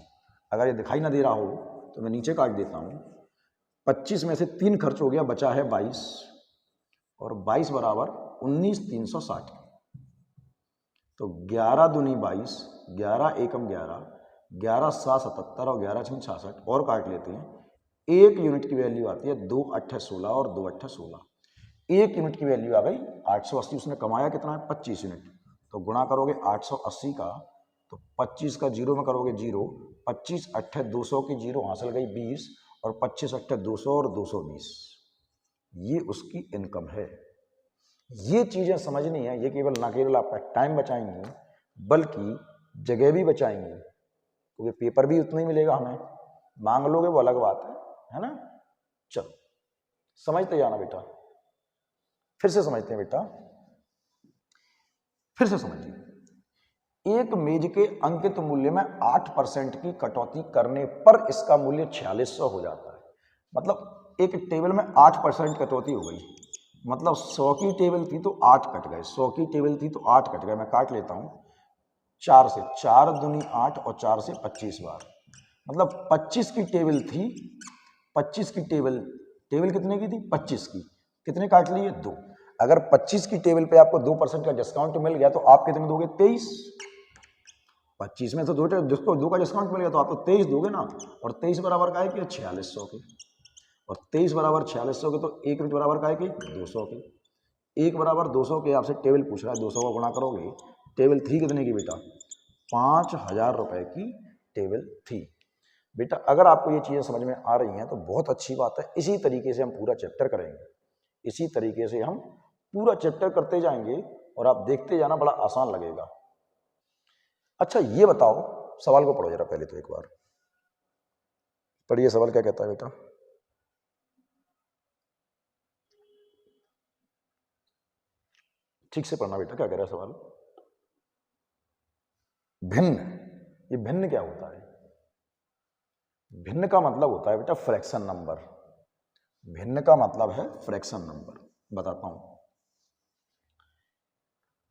अगर ये दिखाई ना दे रहा हो तो मैं नीचे काट देता हूँ, 25 में से 3 खर्च हो गया, बचा है 22, और 22 बराबर 19,360। तो 11 दूनी 22, 11 एकम 11, 11 7 77 और 11 6 66, और काट लेते हैं। 1 यूनिट की वैल्यू आती है 2 8 16 और 2 8 16, 1 यूनिट की वैल्यू आ गई 880। उसने कमाया कितना है 25 यूनिट, तो गुणा करोगे 880 का, तो 25 का 0 में करोगे 0, 25 8 200 की 0 हासिल गई 20, और 25 8 200 और 220, ये उसकी इनकम है। ये चीजें समझनी है, ये केवल ना केवल आपका टाइम बचाएंगी बल्कि जगह भी बचाएंगी, क्योंकि पेपर भी उतना ही मिलेगा हमें, मांग लोगे वो अलग बात है ना। चलो समझते जाना बेटा, फिर से समझते हैं बेटा, फिर से समझिए। एक मेज के अंकित मूल्य में 8% की कटौती करने पर इसका मूल्य 4600 हो जाता है। मतलब एक टेबल में 8% कटौती हो गई, मतलब 100 की टेबल थी तो 8 कट गए, 100 की टेबल थी तो 8 कट गए। मैं काट लेता हूं 4 से, 4 दूनी 8 और 4 से 25 बार, मतलब 25 की टेबल थी, 25 की टेबल कितने की थी 25 की, कितने काट लिए 2। अगर 25 की टेबल पे आपको 2% का डिस्काउंट मिल गया तो आप कितने दोगे 23। 25 में तो जिसको 2 का डिस्काउंट मिल गया तो आप तो 23 दोगे ना, और 23 बराबर का है कि 4600 के, और 23 बराबर 4600 के, तो 1 यूनिट बराबर का है कि 200 के, 1 बराबर 200 के। आपसे टेबल पूछ रहा है, 200 का गुणा करोगे, टेबल थी कितने की बेटा 5,000 रुपए की टेबल थी। बेटा अगर आपको ये चीज़ें समझ में आ रही हैं तो बहुत अच्छी बात है। इसी तरीके से हम पूरा चैप्टर करेंगे, इसी तरीके से हम पूरा चैप्टर करते जाएंगे और आप देखते जाना, बड़ा आसान लगेगा। अच्छा ये बताओ, सवाल को पढ़ो जरा पहले तो एक बार पढ़िए, सवाल क्या कहता है बेटा? ठीक से पढ़ना बेटा, क्या कह रहा है सवाल? भिन्न, ये भिन्न क्या होता है? भिन्न का मतलब होता है बेटा फ्रैक्शन नंबर। भिन्न का मतलब है फ्रैक्शन नंबर। बताता हूं,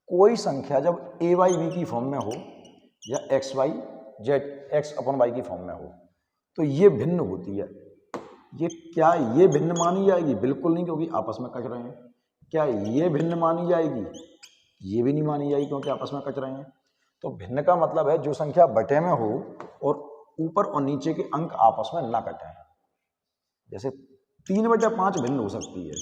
कोई संख्या जब ए वाई बी की फॉर्म में हो या x Y Z x upon Y की फॉर्म में हो तो ये भिन्न होती है। ये क्या ये भिन्न मानी जाएगी? बिल्कुल नहीं, क्योंकि आपस में कच रहे हैं। क्या ये भिन्न मानी जाएगी? ये भी नहीं मानी जाएगी, क्योंकि आपस में कच रहे हैं। तो भिन्न का मतलब है जो संख्या बटे में हो और ऊपर और नीचे के अंक आपस में ना कटें। जैसे 3/5 भिन्न हो सकती है,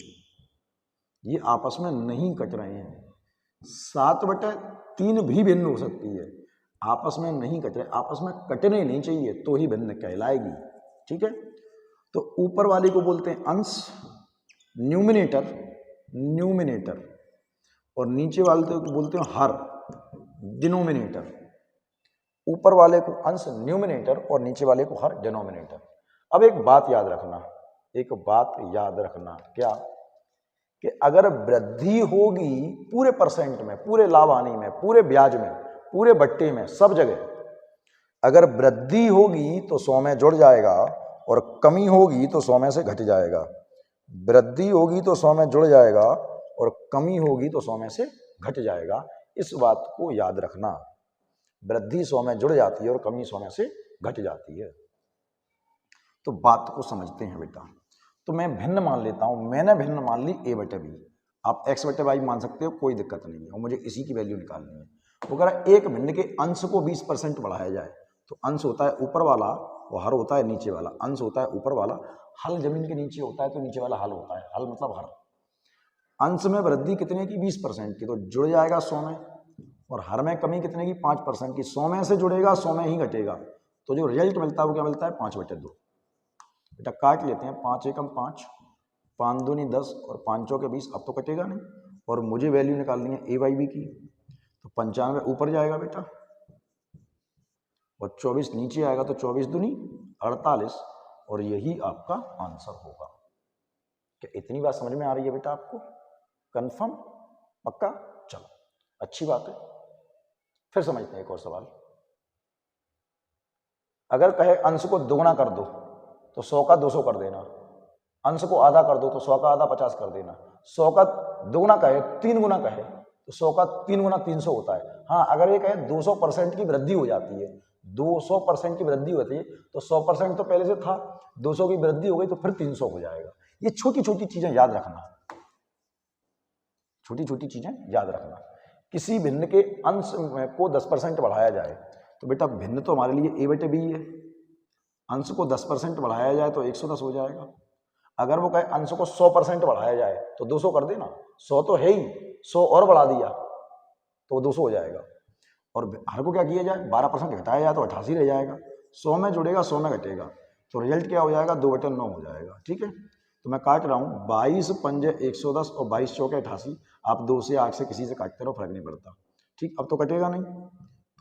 ये आपस में नहीं कट रहे हैं। 7/3 भी भिन्न हो सकती है, आपस में नहीं कट रहे, आपस में कटने नहीं चाहिए तो ही भिन्न कहलाएगी। ठीक है, तो ऊपर वाले को बोलते हैं अंश, न्यूमिनेटर, न्यूमिनेटर, और नीचे वाले को बोलते हैं हर, डिनोमिनेटर। ऊपर वाले को अंश न्यूमिनेटर और नीचे वाले को हर, डिनोमिनेटर। अब एक बात याद रखना, एक बात याद रखना, क्या कि अगर वृद्धि होगी पूरे परसेंट में, पूरे लाभानी में, पूरे ब्याज में, पूरे बट्टे में, सब जगह अगर वृद्धि होगी तो 100 में जुड़ जाएगा और कमी होगी तो 100 में से घट जाएगा। वृद्धि होगी तो 100 में जुड़ जाएगा और कमी होगी तो 100 में से घट जाएगा। इस बात को याद रखना, वृद्धि 100 में जुड़ जाती है और कमी 100 में से घट जाती है। तो बात को समझते हैं बेटा। तो मैं भिन्न मान लेता हूं, मैंने भिन्न मान ली a बटे बी, आप x बटे वाई मान सकते हो, कोई दिक्कत नहीं है, और मुझे इसी की वैल्यू निकालनी है। वो कह रहा है एक भिन्न के अंश को 20% बढ़ाया जाए, तो अंश होता है ऊपर वाला और हर होता है नीचे वाला। अंश होता है ऊपर वाला, हल जमीन के नीचे होता है तो नीचे वाला हल होता है, हल मतलब हर। अंश में वृद्धि कितने की? 20% की, तो जुड़ जाएगा 100 में, और हर में कमी कितने की? 5% की। 100 में से जुड़ेगा, 100 में ही घटेगा, तो जो रिजल्ट मिलता है वो क्या मिलता है? 5/2। बेटा काट लेते हैं, 5 एकम 5, 5 दूनी 10 और 5 चौके 20। अब तो कटेगा नहीं, और मुझे वैल्यू निकालनी है ए वाई बी की, तो 95 ऊपर जाएगा बेटा और 24 नीचे आएगा, तो 24 दूनी 48, और यही आपका आंसर होगा। क्या इतनी बात समझ में आ रही है बेटा आपको? कंफर्म? पक्का? चलो अच्छी बात है। फिर समझते हैं एक और सवाल। अगर कहे अंश को दुगुना कर दो तो 100 का 200 कर देना, अंश को आधा कर दो तो 100 का आधा 50 कर देना। 100 का दुगुना कहे, 3 गुना कहे तो 100 का 3 गुना 300 होता है। हाँ, अगर ये कहे 200% की वृद्धि हो जाती है, 200% की वृद्धि होती है, तो 100% तो पहले से था, 200 की वृद्धि हो गई तो फिर 300 हो जाएगा। ये छोटी छोटी चीजें याद रखना, छोटी छोटी चीजें याद रखना। किसी भिन्न के अंश को 10% बढ़ाया जाए तो बेटा भिन्न तो हमारे लिए a बटे बी है, अंश को 10% बढ़ाया जाए तो 110 हो जाएगा। अगर वो कहे अंश को 100% बढ़ाया जाए तो 200 कर देना, 100 तो है ही, 100 और बढ़ा दिया तो 200 हो जाएगा। और हर को क्या किया जाए? 12% घटाया जाए तो 88 रह जाएगा। 100 में जुड़ेगा, 100 में घटेगा, तो रिजल्ट क्या हो जाएगा? 2/9 हो जाएगा। ठीक है, तो मैं काट रहा हूँ, 22 पंजे 110 और 22 चौके 88। आप 2 से 8 से किसी से काटते रहो, फर्क नहीं पड़ता। ठीक, अब तो कटेगा नहीं,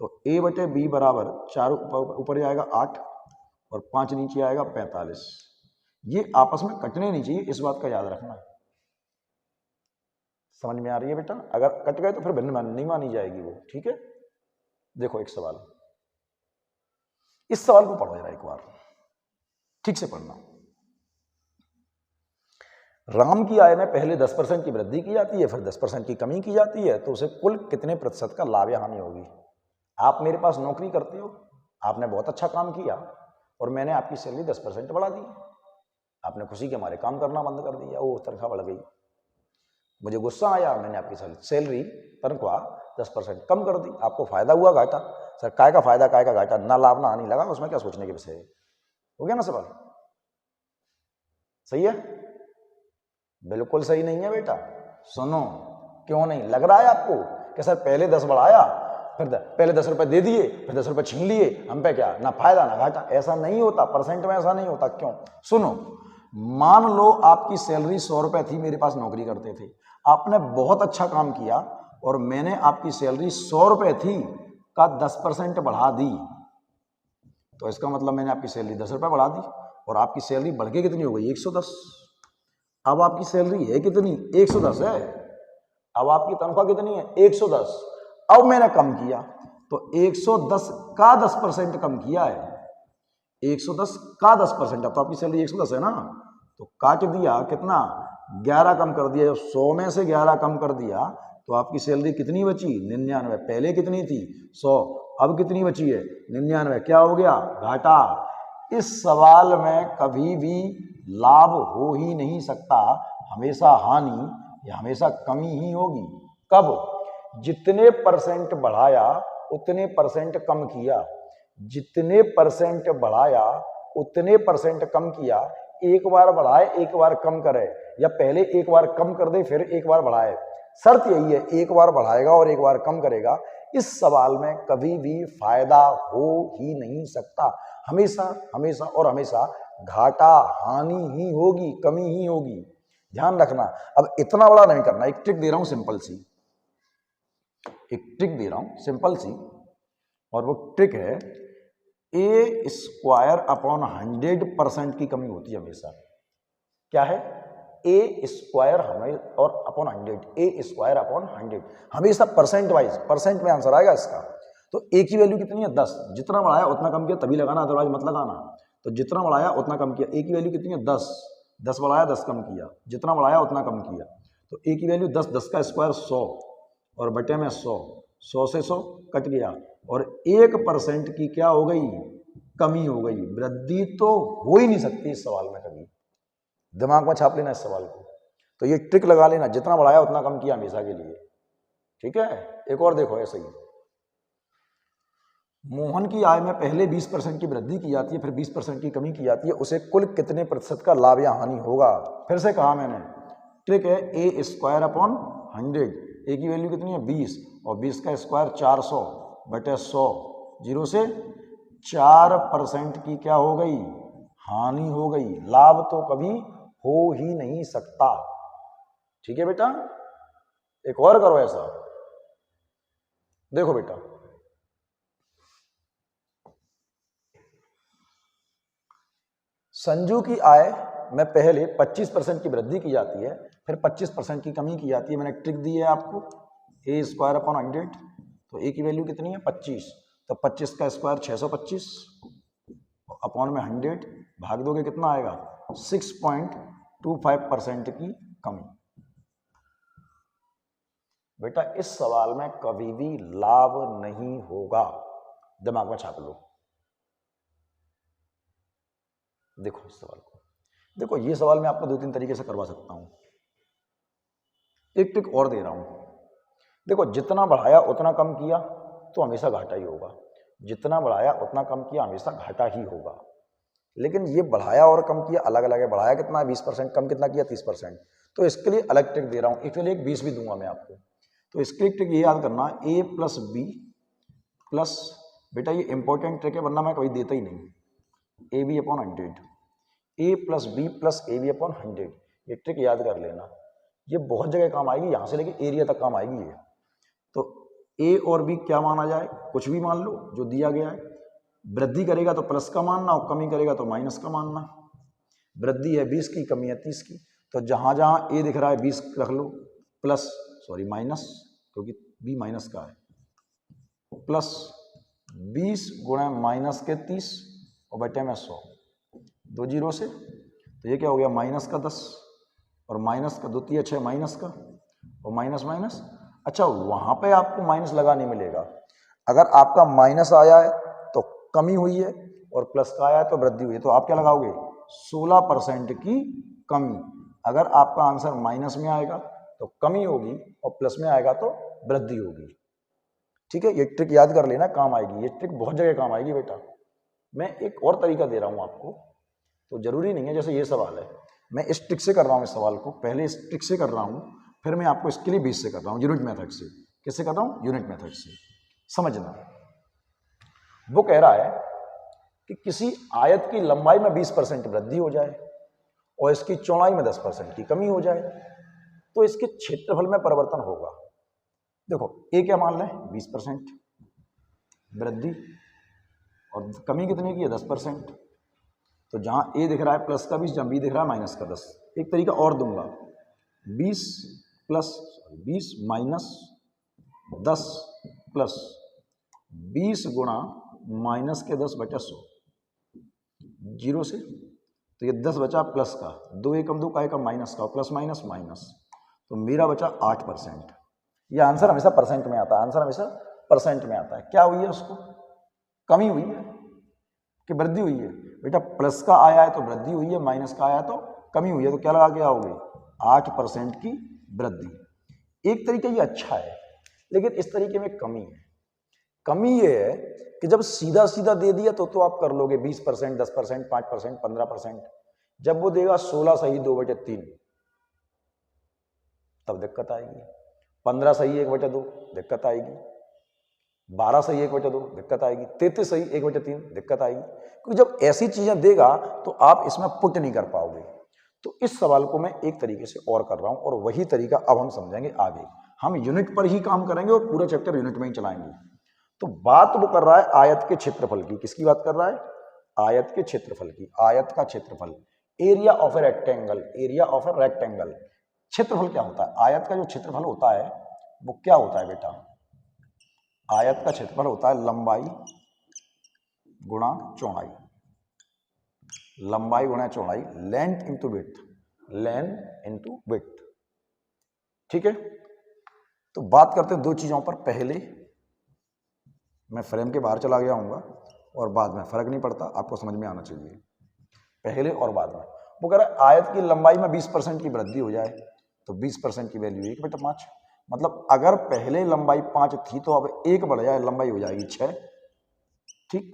तो a बटे बी बराबर 4 ऊपर जाएगा 8 और 5 नीचे आएगा 45। ये आपस में कटने नहीं चाहिए, इस बात का याद रखना। समझ में आ रही है बेटा? अगर कट गए तो फिर भिन्न नहीं मानी जाएगी वो। ठीक है, देखो एक सवाल, इस सवाल को पढ़ो जरा एक बार, ठीक से पढ़ना। राम की आय में पहले 10% की वृद्धि की जाती है, फिर 10% की कमी की जाती है, तो उसे कुल कितने प्रतिशत का लाभ या हानि होगी? आप मेरे पास नौकरी करते हो, आपने बहुत अच्छा काम किया और मैंने आपकी सैलरी 10% बढ़ा दी, आपने खुशी के मारे काम करना बंद कर दिया, वो तनख्वाह बढ़ गई। मुझे गुस्सा आया, मैंने आपकी सैलरी तनख्वाह 10% कम कर दी। आपको फायदा हुआ घाटा? सर काय का फायदा काय का घाटा, ना लाभ ना हानि लगा, उसमें क्या सोचने के विषय है? हो गया ना सवाल? सही है? बिल्कुल सही नहीं है बेटा। सुनो, क्यों नहीं लग रहा है आपको कि सर पहले 10 बढ़ाया फिर पहले 10 रुपए दे दिए, फिर 10 रुपए छीन लिए, हम पे क्या, ना फायदा ना घाटा। ऐसा नहीं होता, परसेंट में ऐसा नहीं होता। क्यों? सुनो, मान लो आपकी सैलरी 100 रुपए थी, मेरे पास नौकरी करते थे, आपने बहुत अच्छा काम किया और मैंने आपकी सैलरी 100 रुपए थी का 10% बढ़ा दी, तो इसका मतलब मैंने आपकी सैलरी 10 रुपए बढ़ा दी और आपकी सैलरी बढ़ के कितनी हो गई? 110। अब आपकी सैलरी है कितनी? 110 है। अब आपकी तनख्वाह कितनी है? 110। अब मैंने कम किया तो 110 का 10% कम किया है, 110 का 10%। अब तो आपकी सैलरी 110 है ना, तो काट दिया कितना? 11 कम कर दिया। 100 में से 11 कम कर दिया तो आपकी सैलरी कितनी बची? 99। पहले कितनी थी? 100। अब कितनी बची है? 99। क्या हो गया? घाटा। इस सवाल में कभी भी लाभ हो ही नहीं सकता, हमेशा हानि या हमेशा कमी ही होगी। कब? जितने परसेंट बढ़ाया उतने परसेंट कम किया, जितने परसेंट बढ़ाया उतने परसेंट कम किया। एक बार बढ़ाए एक बार कम करे, या पहले एक बार कम कर दे फिर एक बार बढ़ाए, शर्त यही है, एक बार बढ़ाएगा और एक बार कम करेगा। इस सवाल में कभी भी फायदा हो ही नहीं सकता, हमेशा हमेशा और हमेशा घाटा हानि ही होगी, कमी ही होगी, ध्यान रखना। अब इतना बड़ा नहीं करना, एक ट्रिक दे रहा हूं सिंपल सी, एक ट्रिक दे रहा हूं सिंपल सी, और वो ट्रिक है ए स्क्वायर अपॉन 100% की कमी होती है हमेशा। क्या है? ए स्क्वायर हमें और अपॉन 100, ए स्क्वायर अपॉन 100 हमेशा परसेंट वाइज, परसेंट में आंसर आएगा इसका। तो ए की वैल्यू कितनी है? 10। जितना बढ़ाया उतना कम किया तभी लगाना, अदरवाइज मत लगाना। तो जितना बढ़ाया उतना कम किया। ए की वैल्यू कितनी है? 10। 10 बढ़ाया 10 कम किया, जितना बढ़ाया उतना कम किया। तो ए की वैल्यू 10, 10 का स्क्वायर 100 और बटे में 100, 100 से 100 कट गया और 1% की क्या हो गई? कमी हो गई। वृद्धि तो हो ही नहीं सकती इस सवाल में कभी, दिमाग में छाप लेना इस सवाल को। तो ये ट्रिक लगा लेना, जितना बढ़ाया उतना कम किया हमेशा के लिए, ठीक है। एक और देखो ऐसे ही, मोहन की आय में पहले 20% की वृद्धि की जाती है, फिर 20% की कमी की जाती है, उसे कुल कितने प्रतिशत का लाभ या हानि होगा? फिर से कहा मैंने, ट्रिक है ए स्क्वायर अपॉन 100। ए की वैल्यू कितनी है? 20 और 20 का स्क्वायर 400 बटे 100, 0 से 4% की क्या हो गई? हानि हो गई। लाभ तो कभी हो ही नहीं सकता, ठीक है बेटा। एक और करो ऐसा, देखो बेटा, संजू की आय में पहले 25% की वृद्धि की जाती है, फिर 25% की कमी की जाती है। मैंने ट्रिक दी है आपको, ए स्क्वायर अपॉन 100। तो ए की वैल्यू कितनी है? 25। तो 25 का स्क्वायर 625 अपॉन में 100 भाग दोगे कितना आएगा? 6.25% की कमी। बेटा इस सवाल में कभी भी लाभ नहीं होगा, दिमाग में छाप लो। देखो इस सवाल को, देखो ये सवाल मैं आपको 2-3 तरीके से करवा सकता हूं। एक ट्रिक और दे रहा हूं, देखो जितना बढ़ाया उतना कम किया तो हमेशा घाटा ही होगा, जितना बढ़ाया उतना कम किया हमेशा घाटा ही होगा। लेकिन ये बढ़ाया और कम किया अलग अलग है। बढ़ाया कितना है? 20%, कम कितना किया? 30%। तो इसके लिए अलग ट्रिक दे रहा हूं, इसके लिए एक 20 भी दूंगा मैं आपको। तो इसके लिए ट्रिक ये याद करना, ए प्लस बी प्लस, बेटा ये इंपॉर्टेंट ट्रिक है वरना मैं कभी देता ही नहीं, A B upon 100, A plus B plus A B upon 100। ये ट्रिक याद कर लेना, ये बहुत जगह काम आएगी, यहां से लेके एरिया तक काम आएगी ये। तो ए और बी क्या माना जाए? कुछ भी मान लो जो दिया गया है। वृद्धि करेगा तो प्लस का मानना और कमी करेगा तो माइनस का मानना। वृद्धि है 20 की, कमी है 30 की, तो जहां जहां ए दिख रहा है 20 रख लो, प्लस सॉरी माइनस, क्योंकि बी माइनस का है, प्लस 20 गुणा माइनस के 30 और बटे में 100, 2 जीरो से, तो ये क्या हो गया? माइनस का 10 और माइनस का 2 3 6 माइनस का और माइनस माइनस। अच्छा वहां पे आपको माइनस लगा नहीं मिलेगा, अगर आपका माइनस आया है तो कमी हुई है और प्लस का आया है तो वृद्धि हुई है, तो आप क्या लगाओगे? 16% की कमी। अगर आपका आंसर माइनस में आएगा तो कमी होगी और प्लस में आएगा तो वृद्धि होगी, ठीक है। ये ट्रिक याद कर लेना, काम आएगी, ये ट्रिक बहुत जगह काम आएगी बेटा। मैं एक और तरीका दे रहा हूं आपको, तो जरूरी नहीं है जैसे ये सवाल है मैं इस ट्रिक से कर रहा हूं, इस सवाल को पहले इस ट्रिक से कर रहा हूं, फिर मैं आपको इसके लिए 20 से कर रहा हूं, यूनिट मेथड से। किससे कर रहा हूं? यूनिट मेथड से। समझना, वो कह रहा है कि किसी आयत की लंबाई में 20% वृद्धि हो जाए और इसकी चौड़ाई में 10% की कमी हो जाए तो इसके क्षेत्रफल में परिवर्तन होगा। देखो ए क्या मान लें 20% वृद्धि और कमी कितने की है 10%। तो जहां ए दिख रहा है प्लस का 20, जहां बी दिख रहा है माइनस का 10। एक तरीका और दूंगा 20 माइनस 10 प्लस 20 गुणा माइनस के 10 बचा 100 जीरो से, तो ये 10 बचा प्लस का, 2 एकम 2 का एकम माइनस का, प्लस माइनस माइनस, तो मेरा बचा 8%। ये आंसर हमेशा परसेंट में आता है, आंसर हमेशा परसेंट में आता है। क्या हुई है उसको कमी हुई है कि वृद्धि हुई है? बेटा प्लस का आया है तो वृद्धि हुई है, माइनस का आया है तो कमी हुई है, तो क्या लगा के आओगे 8% की वृद्धि। एक तरीके ये अच्छा है, लेकिन इस तरीके में कमी है। कमी ये है कि जब सीधा सीधा दे दिया तो आप कर लोगे 20%, 10%, 5%, 15%। जब वो देगा 16 सही 2/3 तब दिक्कत आएगी, 15 सही 1/2 दिक्कत आएगी, 12 सही 1/2 दिक्कत आएगी, 33 सही 1/3 दिक्कत आएगी। क्योंकि जब ऐसी चीजें देगा तो आप इसमें पुट नहीं कर पाओगे। तो इस सवाल को मैं एक तरीके से और कर रहा हूं और वही तरीका अब हम समझेंगे आगे। हम यूनिट पर ही काम करेंगे और पूरा चैप्टर यूनिट में ही चलाएंगे। तो बात वो कर रहा है आयत के क्षेत्रफल की। किसकी बात कर रहा है? आयत के क्षेत्रफल की। आयत का क्षेत्रफल, area of a rectangle, area of a rectangle. क्षेत्रफल क्या होता है? आयत का जो क्षेत्रफल होता है वो क्या होता है बेटा? आयत का क्षेत्रफल होता है लंबाई गुणा चौड़ाई, लंबाई गुणा चौड़ाई, length into width, length into width. ठीक है, तो बात करते हैं दो चीजों पर। पहले मैं फ्रेम के बाहर चला गया हूँगा और बाद में, फर्क नहीं पड़ता, आपको समझ में आना चाहिए, पहले और बाद में। वो कह रहा है आयत की लंबाई में 20% की वृद्धि हो जाए तो 20% की वैल्यू 1 बटा 5। मतलब अगर पहले लंबाई 5 थी तो अब 1 बढ़ जाए, लंबाई हो जाएगी 6। ठीक,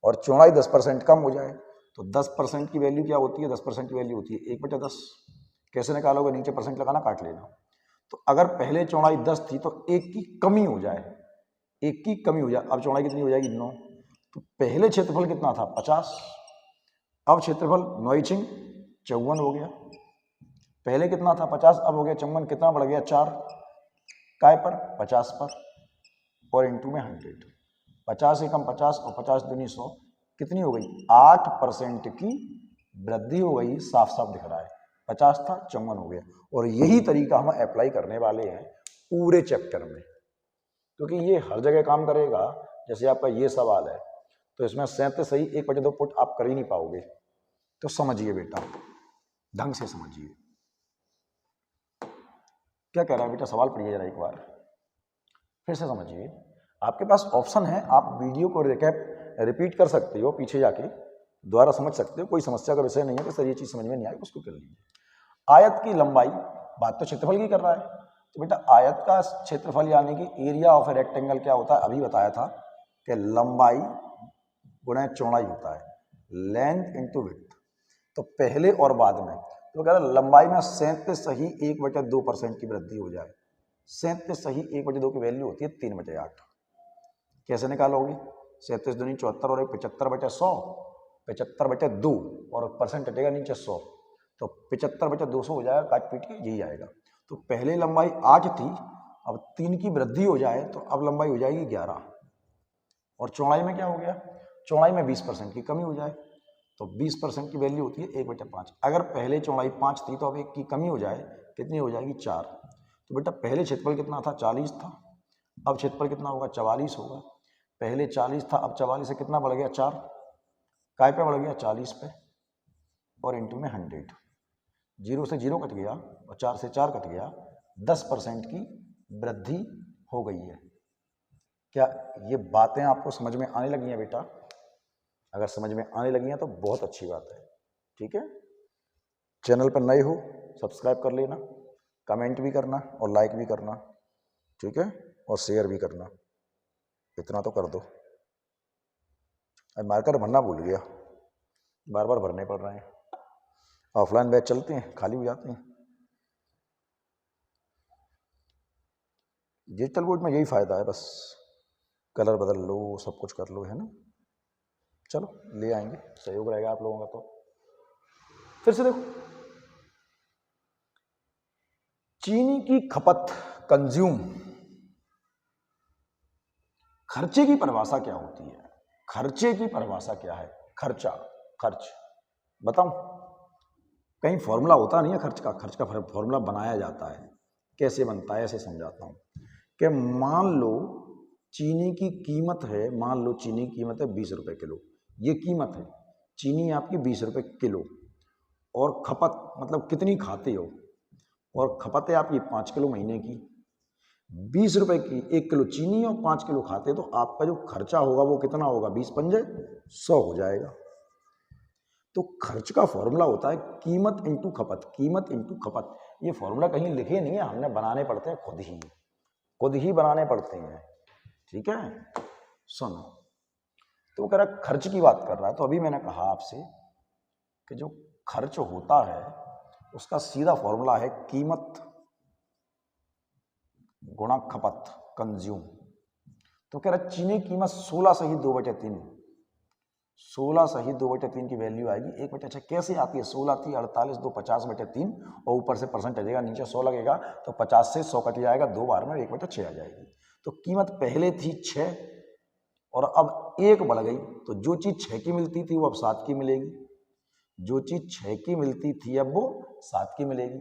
और चौड़ाई 10% कम हो जाए तो 10% की वैल्यू क्या होती है? 10% की वैल्यू होती है 1/10। कैसे निकालोगे? नीचे परसेंट लगाना, काट लेना। तो अगर पहले चौड़ाई 10 थी तो 1 की कमी हो जाए, 1 की कमी हो जाए, अब चौड़ाई कितनी हो जाएगी? 9। तो पहले क्षेत्रफल कितना था? 50। अब क्षेत्रफल 9 × 54 हो गया। पहले कितना था? 50, अब हो गया 54। कितना बढ़ गया? 4। काय पर? 50 पर, और इंटू में 100। 50 एकम 50 और 50 दूनी 100, कितनी हो गई? 8% की वृद्धि हो गई। साफ साफ दिख रहा है, 50 था 54 हो गया। और यही तरीका हम अप्लाई करने वाले हैं पूरे चैप्टर में, क्योंकि ये हर जगह काम करेगा। जैसे आपका ये सवाल है तो इसमें 37 सही 1/2 पुट आप कर ही नहीं पाओगे। तो समझिए बेटा, ढंग से समझिए क्या कह रहा है बेटा। सवाल पढ़िए जरा एक बार, फिर से समझिए। आपके पास ऑप्शन है, आप वीडियो को रिपीट कर सकते हो, पीछे जाके दोबारा समझ सकते हो, कोई समस्या का विषय नहीं है। तो सर ये चीज समझ में नहीं आई उसको कर लीजिए। आयत की लंबाई, बात तो क्षेत्रफल की कर रहा है, तो बेटा आयत का क्षेत्रफल यानी कि एरिया ऑफ ए रेक्टेंगल क्या होता है? अभी बताया था कि लंबाई गुणा चौड़ाई होता है, लेंथ इंटू विड्थ। तो पहले और बाद में, तो कह रहा है लंबाई में 37 सही 1/2% की वृद्धि हो जाए। 37 सही 1/2 की वैल्यू होती है 3/8। कैसे निकालोगे? 37 दूनी 74 और 75/100, 75/2 और परसेंट हटेगा नीचे 100, तो 75/200 हो जाएगा, काट पीट के यही आएगा। तो पहले लंबाई 8 थी, अब 3 की वृद्धि हो जाए तो अब लंबाई हो जाएगी 11। और चौड़ाई में क्या हो गया? चौड़ाई में 20% की कमी हो जाए तो 20% की वैल्यू होती है 1/5। अगर पहले चौड़ाई 5 थी तो अब 1 की कमी हो जाए, कितनी हो जाएगी? 4। तो बेटा पहले क्षेत्रफल कितना था? 40 था। अब क्षेत्रफल कितना होगा? 44 होगा। पहले 40 था, अब 44 से कितना बढ़ गया? 4। काय पे बढ़ गया? 40 पे, और इंटू में 100। 0 से 0 कट गया और 4 से 4 कट गया। 10% की वृद्धि हो गई है। क्या ये बातें आपको समझ में आने लगी हैं बेटा? अगर समझ में आने लगी हैं तो बहुत अच्छी बात है। ठीक है, चैनल पर नए हो सब्सक्राइब कर लेना, कमेंट भी करना और लाइक भी करना। ठीक है, और शेयर भी करना, इतना तो कर दो। अब मार्कर भरना भूल गया, बार बार भरने पड़ रहे हैं। ऑफलाइन बैच चलते हैं, खाली हो जाते हैं। डिजिटल बोर्ड में यही फायदा है बस। कलर बदल लो, सब कुछ कर लो, है ना। चलो ले आएंगे, सहयोग रहेगा आप लोगों का। तो फिर से देखो, चीनी की खपत कंज्यूम, खर्चे की परिभाषा क्या होती है? खर्चे की परिभाषा क्या है? खर्चा, खर्च बताऊं? कहीं फॉर्मूला होता नहीं है खर्च का। खर्च का फॉर्मूला बनाया जाता है। कैसे बनता है ऐसे समझाता हूं कि मान लो चीनी की कीमत है, मान लो चीनी की कीमत है 20 रुपए किलो। ये कीमत है चीनी आपकी 20 रुपए किलो, और खपत मतलब कितनी खाते हो, और खपत है आपकी 5 किलो महीने की। 20 रुपए की 1 किलो चीनी और 5 किलो खाते, तो आपका जो खर्चा होगा वो कितना होगा? 20 पंजे 100 हो जाएगा। तो खर्च का फॉर्मूला होता है कीमत इंटू खपत, कीमत इंटू खपत। ये फॉर्मूला कहीं लिखे नहीं है, हमने बनाने पड़ते हैं, खुद ही बनाने पड़ते हैं। ठीक है, सुनो। तो वो कह रहा खर्च की बात कर रहा है। तो अभी मैंने कहा आपसे कि जो खर्च होता है उसका सीधा फॉर्मूला है कीमत गुणा खपत, कंज्यूम। तो कह रहा चीनी की कीमत 16 सही 2/3, 16 सही 2/3 की वैल्यू आएगी 1/6। कैसे आती है? 16 थी 48, 2 50/3, और ऊपर से परसेंट लगेगा, नीचे 100 लगेगा, तो 50 से 100 कट जाएगा, 2 बार में 1/6 आ जाएगी। तो कीमत पहले थी 6 और अब 1 बढ़ गई, तो जो चीज 6 की मिलती थी वो अब 7 की मिलेगी, जो चीज 6 की मिलती थी अब वो 7 की मिलेगी।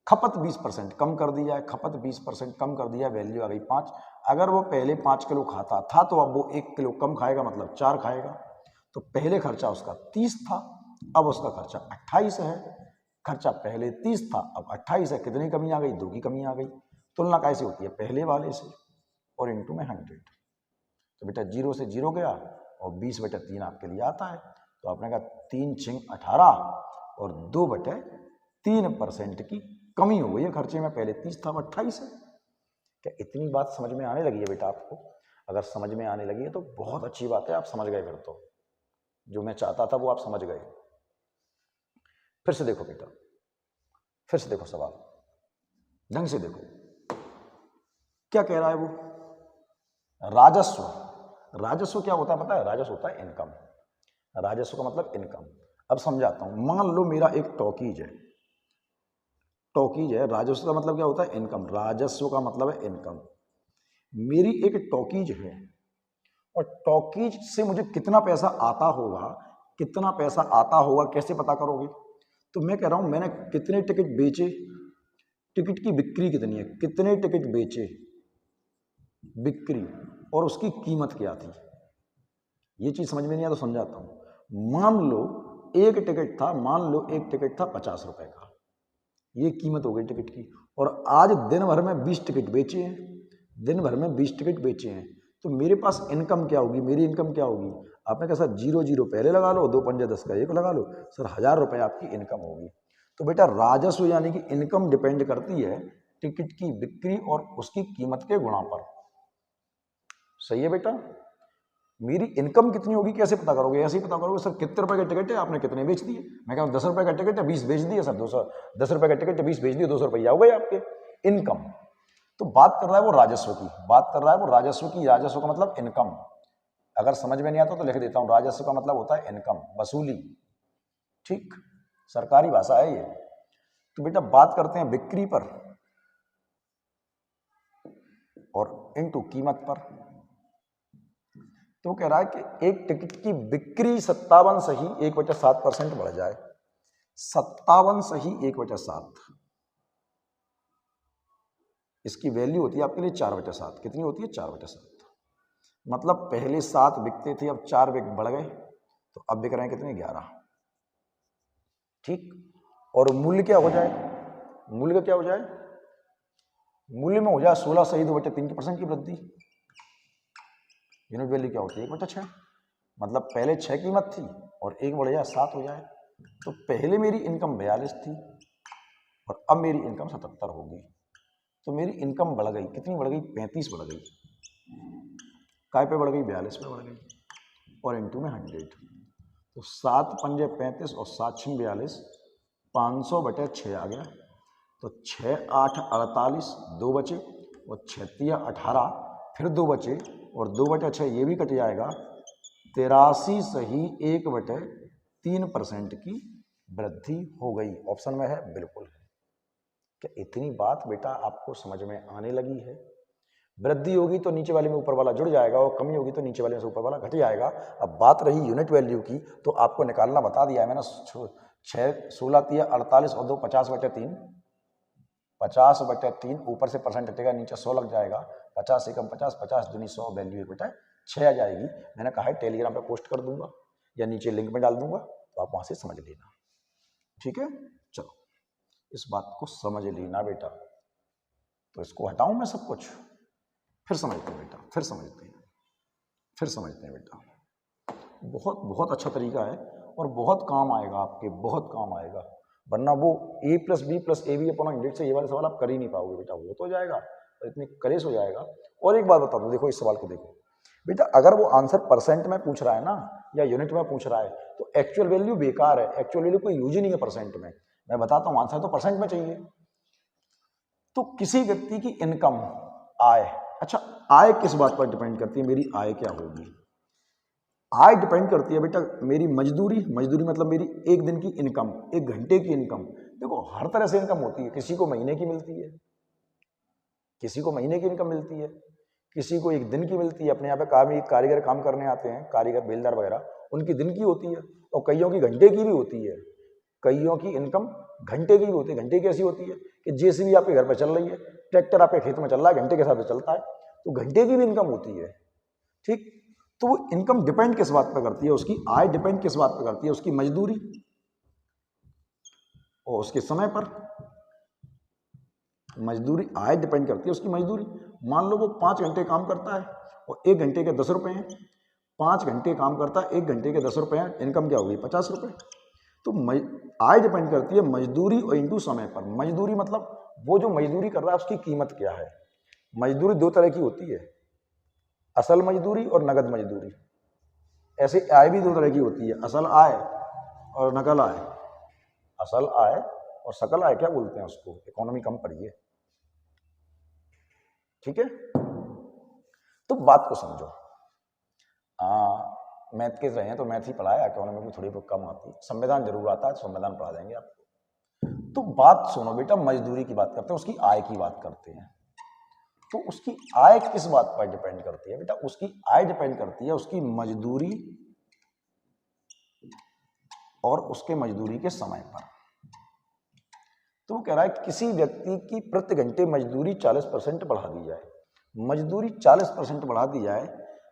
खपत 20% कम कर दी जाए, खपत 20% कम कर दिया, वैल्यू आ गई 5। अगर वो पहले 5 किलो खाता था तो अब वो 1 किलो कम खाएगा, मतलब 4 खाएगा। तो पहले खर्चा उसका 30 था, अब उसका खर्चा 28 है। खर्चा पहले 30 था, अब 28 है। कितनी कमी आ गई? 2 की कमी आ गई। तुलना कैसे होती है? पहले वाले से और इंटू में 100। तो बेटा 0 से 0 गया और 20/3 आपके लिए आता है। तो आपने कहा 3 6 18 और 2/3% की कमी हो गई है खर्चे में। पहले 30 था, अब 28 है। क्या इतनी बात समझ में आने लगी है बेटा आपको? अगर समझ में आने लगी है तो बहुत अच्छी बात है, आप समझ गए। फिर तो जो मैं चाहता था वो आप समझ गए। फिर से देखो बेटा, फिर से देखो सवाल, ढंग से देखो क्या कह रहा है वो। राजस्व, राजस्व क्या होता है पता है? राजस्व होता है इनकम। राजस्व का मतलब इनकम। अब समझाता हूं। मान लो मेरा एक टॉकीज है, टॉकीज है। राजस्व का मतलब क्या होता है? इनकम। राजस्व का मतलब है इनकम। मेरी एक टॉकीज है और टॉकीज से मुझे कितना पैसा आता होगा, कितना पैसा आता होगा कैसे पता करोगे? तो मैं कह रहा हूं मैंने कितने टिकट बेचे, टिकट की बिक्री कितनी है, कितने टिकट बेचे, बिक्री, और उसकी कीमत क्या थी। ये चीज समझ में नहीं आया तो समझाता हूं। मान लो एक टिकट था, मान लो एक टिकट था 50 रुपए का, ये कीमत हो गई टिकट की। और आज दिन भर में 20 टिकट बेचे हैं, दिन भर में 20 टिकट बेचे हैं, तो मेरे पास इनकम क्या होगी? मेरी इनकम क्या होगी? आपने कहा सर 0 0 पहले लगा लो, 2 पंजे 10 का 1 लगा लो, सर 1000 रुपए आपकी इनकम होगी। तो बेटा राजस्व यानी कि इनकम डिपेंड करती है टिकट की बिक्री और उसकी कीमत के गुणा पर। सही है बेटा? मेरी इनकम कितनी होगी कैसे पता करोगे? ऐसे ही पता करोगे सर कितने रुपए का टिकट है, आपने कितने बेच दिए। मैं कहूँ 10 रुपए का टिकट है 20 बेच दिए सर, 200, 10 रुपए का टिकट है 20 बेच दिए, 200 रुपया हो गए आपके इनकम। तो बात कर रहा है वो राजस्व की, बात कर रहा है वो राजस्व की। राजस्व का मतलब इनकम। अगर समझ में नहीं आता तो लिख देता हूं, राजस्व का मतलब होता है इनकम, वसूली। ठीक, सरकारी भाषा है ये। तो बेटा बात करते हैं बिक्री पर और इनटू कीमत पर। तो कह रहा है कि एक टिकट की बिक्री 57 सही 1/7% बढ़ जाए, 57 सही 1/7, इसकी वैल्यू होती है आपके लिए 4/7। कितनी होती है? 4/7। मतलब पहले 7 बिकते थे, अब 4 बढ़ गए, तो अब बिक रहे हैं कितने? 11। ठीक, और मूल्य क्या हो जाए? मूल्य क्या हो जाए? मूल्य में हो जाए 16 सही 2/3% की वृद्धि। यूनिट वैल्यू क्या होती है? 1/6। मतलब पहले 6 कीमत थी और 1 बढ़ जाए 7 हो जाए। तो पहले मेरी इनकम 42 थी और अब मेरी इनकम 77 होगी। तो मेरी इनकम बढ़ गई, कितनी बढ़ गई? 35 बढ़ गई। काय पे बढ़ गई? 42 पे बढ़ गई, और इंटू में 100। तो 7 पंजे 35 और 7 6 42, 500/6 आ गया। तो 6 8 48, 2 बचे, और 6 3 18, फिर 2 बचे, और 2/6 ये भी कट जाएगा। 83 सही 1/3% की वृद्धि हो गई। ऑप्शन में है, बिल्कुल है। क्या इतनी बात बेटा आपको समझ में आने लगी है? वृद्धि होगी तो नीचे वाले में ऊपर वाला जुड़ जाएगा और कमी होगी तो नीचे वाले में से ऊपर वाला घट जाएगा। अब बात रही यूनिट वैल्यू की, तो आपको निकालना बता दिया है मैंने। 6 16 3 48 और 2 50/3। 50/3 ऊपर से परसेंट हटेगा, नीचे 100 लग जाएगा। 50 से कम 50, 50 दूनी 100, वैल्यू बेटा 6 आ जाएगी। मैंने कहा है टेलीग्राम पे पोस्ट कर दूंगा या नीचे लिंक में डाल दूंगा, तो आप वहां से समझ लेना। ठीक है, चलो इस बात को समझ लेना बेटा। तो इसको हटाऊं मैं सब कुछ, फिर समझते हैं बेटा, फिर समझते हैं बेटा। बहुत बहुत अच्छा तरीका है और बहुत काम आएगा आपके, बहुत काम आएगा। वरना वो a + b + ab/100 से ये वाले सवाल आप कर ही नहीं पाओगे बेटा। वो तो जाएगा और इतनी कलेश हो जाएगा। और एक बात बता दूं, देखो इस सवाल को देखो बेटा, अगर वो आंसर परसेंट में पूछ रहा है ना या यूनिट में पूछ रहा है, तो एक्चुअल वैल्यू बेकार है। एक्चुअल वैल्यू कोई यूज ही नहीं है परसेंट में। मैं बताता हूँ, आंसर तो परसेंट में चाहिए। तो किसी व्यक्ति की इनकम, आय, अच्छा आय किस बात पर डिपेंड करती है? मेरी आय क्या होगी? आय डिपेंड करती है बेटा मेरी मजदूरी मतलब मेरी एक दिन की इनकम, एक घंटे की इनकम। देखो हर तरह से इनकम होती है। किसी को महीने की मिलती है, किसी को महीने की इनकम मिलती है, किसी को एक दिन की मिलती है। अपने यहाँ पे कारीगर काम करने आते हैं, कारीगर बेलदार वगैरह, उनकी दिन की होती है। और कईयों की घंटे की भी होती है। कईयों की इनकम घंटे की भी होती है। घंटे की ऐसी होती है कि जेसीबी आपके घर पर चल रही है, ट्रैक्टर आपके खेत में चल रहा है, घंटे के साथ चलता है, तो घंटे की भी इनकम होती है। ठीक, तो वो इनकम डिपेंड किस बात पर करती है? उसकी आय डिपेंड किस बात पर करती है? उसकी मजदूरी और उसके समय पर। मजदूरी, आय डिपेंड करती है उसकी मजदूरी। मान लो वो 5 घंटे काम करता है और 1 घंटे के 10 रुपए हैं। 5 घंटे काम करता है, 1 घंटे के 10 रुपए हैं, इनकम क्या होगी? 50 रुपए। तो आय डिपेंड करती है मजदूरी और इंटू समय पर। मजदूरी मतलब वो जो मजदूरी कर रहा है उसकी कीमत क्या है। मजदूरी 2 तरह की होती है, असल मजदूरी और नगद मजदूरी। ऐसे आय भी 2 तरह की होती है, असल आय और नकल आय। असल आय और सकल आय क्या बोलते हैं उसको, इकोनॉमी कम पढ़िए। ठीक है, तो बात को समझो। मैथ के रहे हैं तो मैथ ही पढ़ाया, इकोनॉमी में थोड़ी बहुत कम आती है। संविधान जरूर आता है, संविधान पढ़ा देंगे आपको। तो बात सुनो बेटा, मजदूरी की बात करते हैं, उसकी आय की बात करते हैं। तो उसकी आय किस बात पर डिपेंड करती है बेटा? उसकी आय डिपेंड करती है उसकी मजदूरी और उसके मजदूरी के समय पर। तो वो कह रहा है किसी व्यक्ति की प्रति घंटे मजदूरी 40% बढ़ा दी जाए। मजदूरी 40% बढ़ा दी जाए,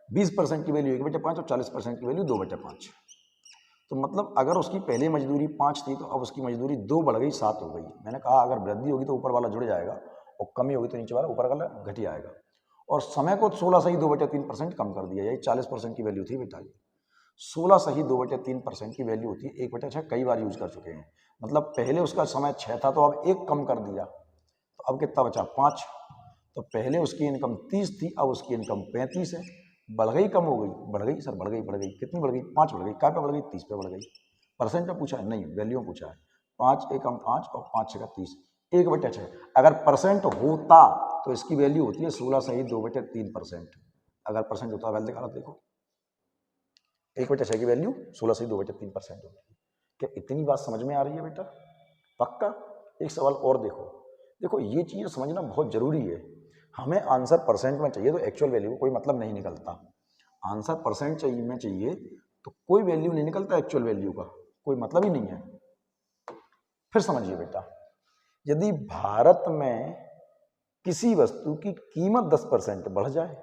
20% की वैल्यू 1/5 और 40% की वैल्यू 2/5। तो मतलब अगर उसकी पहले मजदूरी 5 थी तो अब उसकी मजदूरी 2 बढ़ गई, 7 हो गई। मैंने कहा अगर वृद्धि होगी तो ऊपर वाला जुड़ जाएगा और कमी होगी तो नीचे वाला ऊपर वाला घट जाएगा। और समय को 16 सही 2/3% कम कर दिया। यही 40% की वैल्यू थी बेटा। 16 सही 2/3% की वैल्यू होती है। 1/6 कई बार यूज कर चुके हैं। मतलब पहले उसका समय 6 था तो अब 1 कम कर दिया, तो अब कितना बचा? 5। तो पहले उसकी इनकम 30 थी, अब उसकी इनकम 35 है। बढ़ गई कम हो गई? बढ़ गई सर, बढ़ गई। कितनी बढ़ गई? 5 बढ़ गई। क्या पे बढ़ गई? 30 पे बढ़ गई। परसेंट में पूछा है? नहीं, वैल्यू में पूछा है। 5 एकम 5 और 5 छका 30, 1/6। अगर परसेंट होता तो इसकी वैल्यू होती है 16 सही 2/3%। अगर परसेंट होता, वैल्यू दिखा देखो, 1/6 की वैल्यू 16 सही 2/3% होती है। क्या इतनी बात समझ में आ रही है बेटा? पक्का? एक सवाल और देखो ये चीज़ समझना बहुत जरूरी है। हमें आंसर परसेंट में चाहिए तो एक्चुअल वैल्यू को कोई मतलब नहीं निकलता। आंसर परसेंट चाहिए तो कोई वैल्यू नहीं निकलता, एक्चुअल वैल्यू का कोई मतलब ही नहीं है। फिर समझिए बेटा, यदि भारत में किसी वस्तु की कीमत 10% बढ़ जाए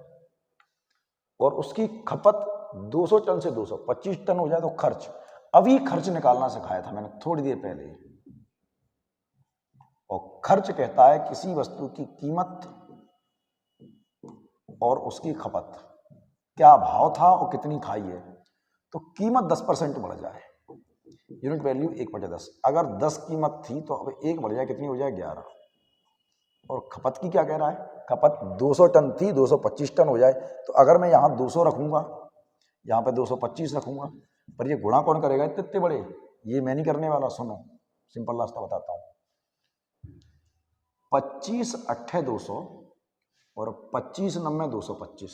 और उसकी खपत 200 टन से 225 टन हो जाए तो खर्च, अभी खर्च निकालना सिखाया था मैंने थोड़ी देर पहले। और खर्च कहता है किसी वस्तु की कीमत और उसकी खपत, क्या भाव था और कितनी खाई है। तो कीमत 10% बढ़ जाए, यूनिट वैल्यू 1/10। अगर 10 कीमत थी तो अब 1 बढ़ जाए, कितनी हो जाए? 11। और खपत की क्या कह रहा है? खपत 200 टन थी, 225 टन हो जाए। तो अगर मैं यहाँ 200 रखूंगा, यहाँ पे 225 रखूंगा, पर ये गुणा कौन करेगा इतने बड़े? ये मैं नहीं करने वाला। सुनो, सिंपल रास्ता बताता हूँ। 25 8 200 और 25 9 225।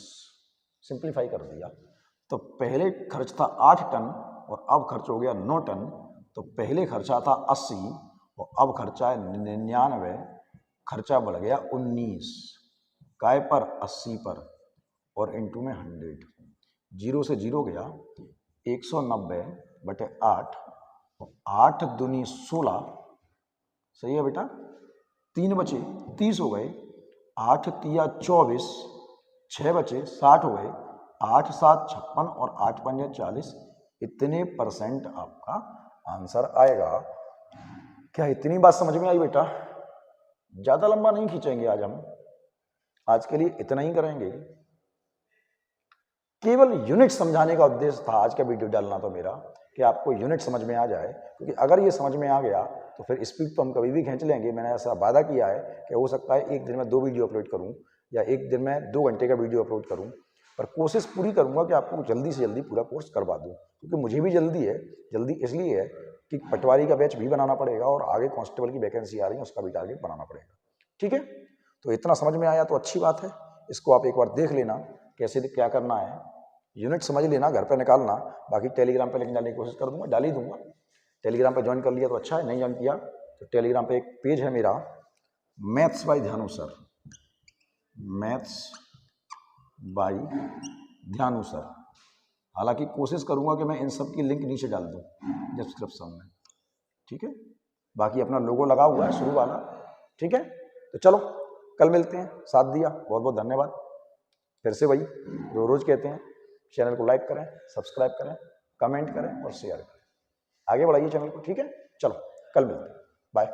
सिंप्लीफाई कर दिया। तो पहले खर्च था 8 टन और अब खर्च हो गया 9 टन। तो पहले खर्चा था 80 और अब खर्चा है 99, खर्चा बढ़ गया 19 काय पर 80 पर और इनटू में 100। जीरो से जीरो गया 190 बटे 8, 8 दूनी 16, सही है बेटा, 3 बचे 30 हो गए, 8 तिया 24, 6 बचे 60 हो गए, 8 7 56 और 8 पंजे 40। इतने परसेंट आपका आंसर आएगा। क्या इतनी बात समझ में आई बेटा? ज़्यादा लंबा नहीं खींचेंगे आज हम, आज के लिए इतना ही करेंगे। केवल यूनिट समझाने का उद्देश्य था आज का वीडियो डालना तो मेरा, कि आपको यूनिट समझ में आ जाए, क्योंकि अगर ये समझ में आ गया तो फिर स्पीड तो हम कभी भी खींच लेंगे। मैंने ऐसा वादा किया है कि हो सकता है एक दिन में 2 वीडियो अपलोड करूं या एक दिन में 2 घंटे का वीडियो अपलोड करूं, पर कोशिश पूरी करूंगा कि आपको जल्दी से जल्दी पूरा कोर्स करवा दूं, क्योंकि मुझे भी जल्दी है। जल्दी इसलिए है कि पटवारी का बैच भी बनाना पड़ेगा और आगे कांस्टेबल की वैकेंसी आ रही है, उसका भी टारगेट बनाना पड़ेगा। ठीक है, तो इतना समझ में आया तो अच्छी बात है। इसको आप एक बार देख लेना कैसे क्या करना है, यूनिट समझ लेना, घर पे निकालना। बाकी टेलीग्राम पे लिंक डालने की कोशिश कर दूंगा, डाल ही दूंगा। टेलीग्राम पे ज्वाइन कर लिया तो अच्छा है, नहीं ज्वाइन किया तो टेलीग्राम पे एक पेज है मेरा, मैथ्स बाय ध्यानु सर, मैथ्स बाय ध्यानु सर। हालांकि कोशिश करूंगा कि मैं इन सब की लिंक नीचे डाल दूं डिस्क्रिप्शन में। ठीक है, बाकी अपना लोगो लगा हुआ है शुरू वाला। ठीक है, तो चलो कल मिलते हैं। साथ दिया बहुत बहुत धन्यवाद। फिर से वही रोज कहते हैं, चैनल को लाइक करें, सब्सक्राइब करें, कमेंट करें और शेयर करें, आगे बढ़ाइए चैनल को। ठीक है, चलो कल मिलते हैं, बाय।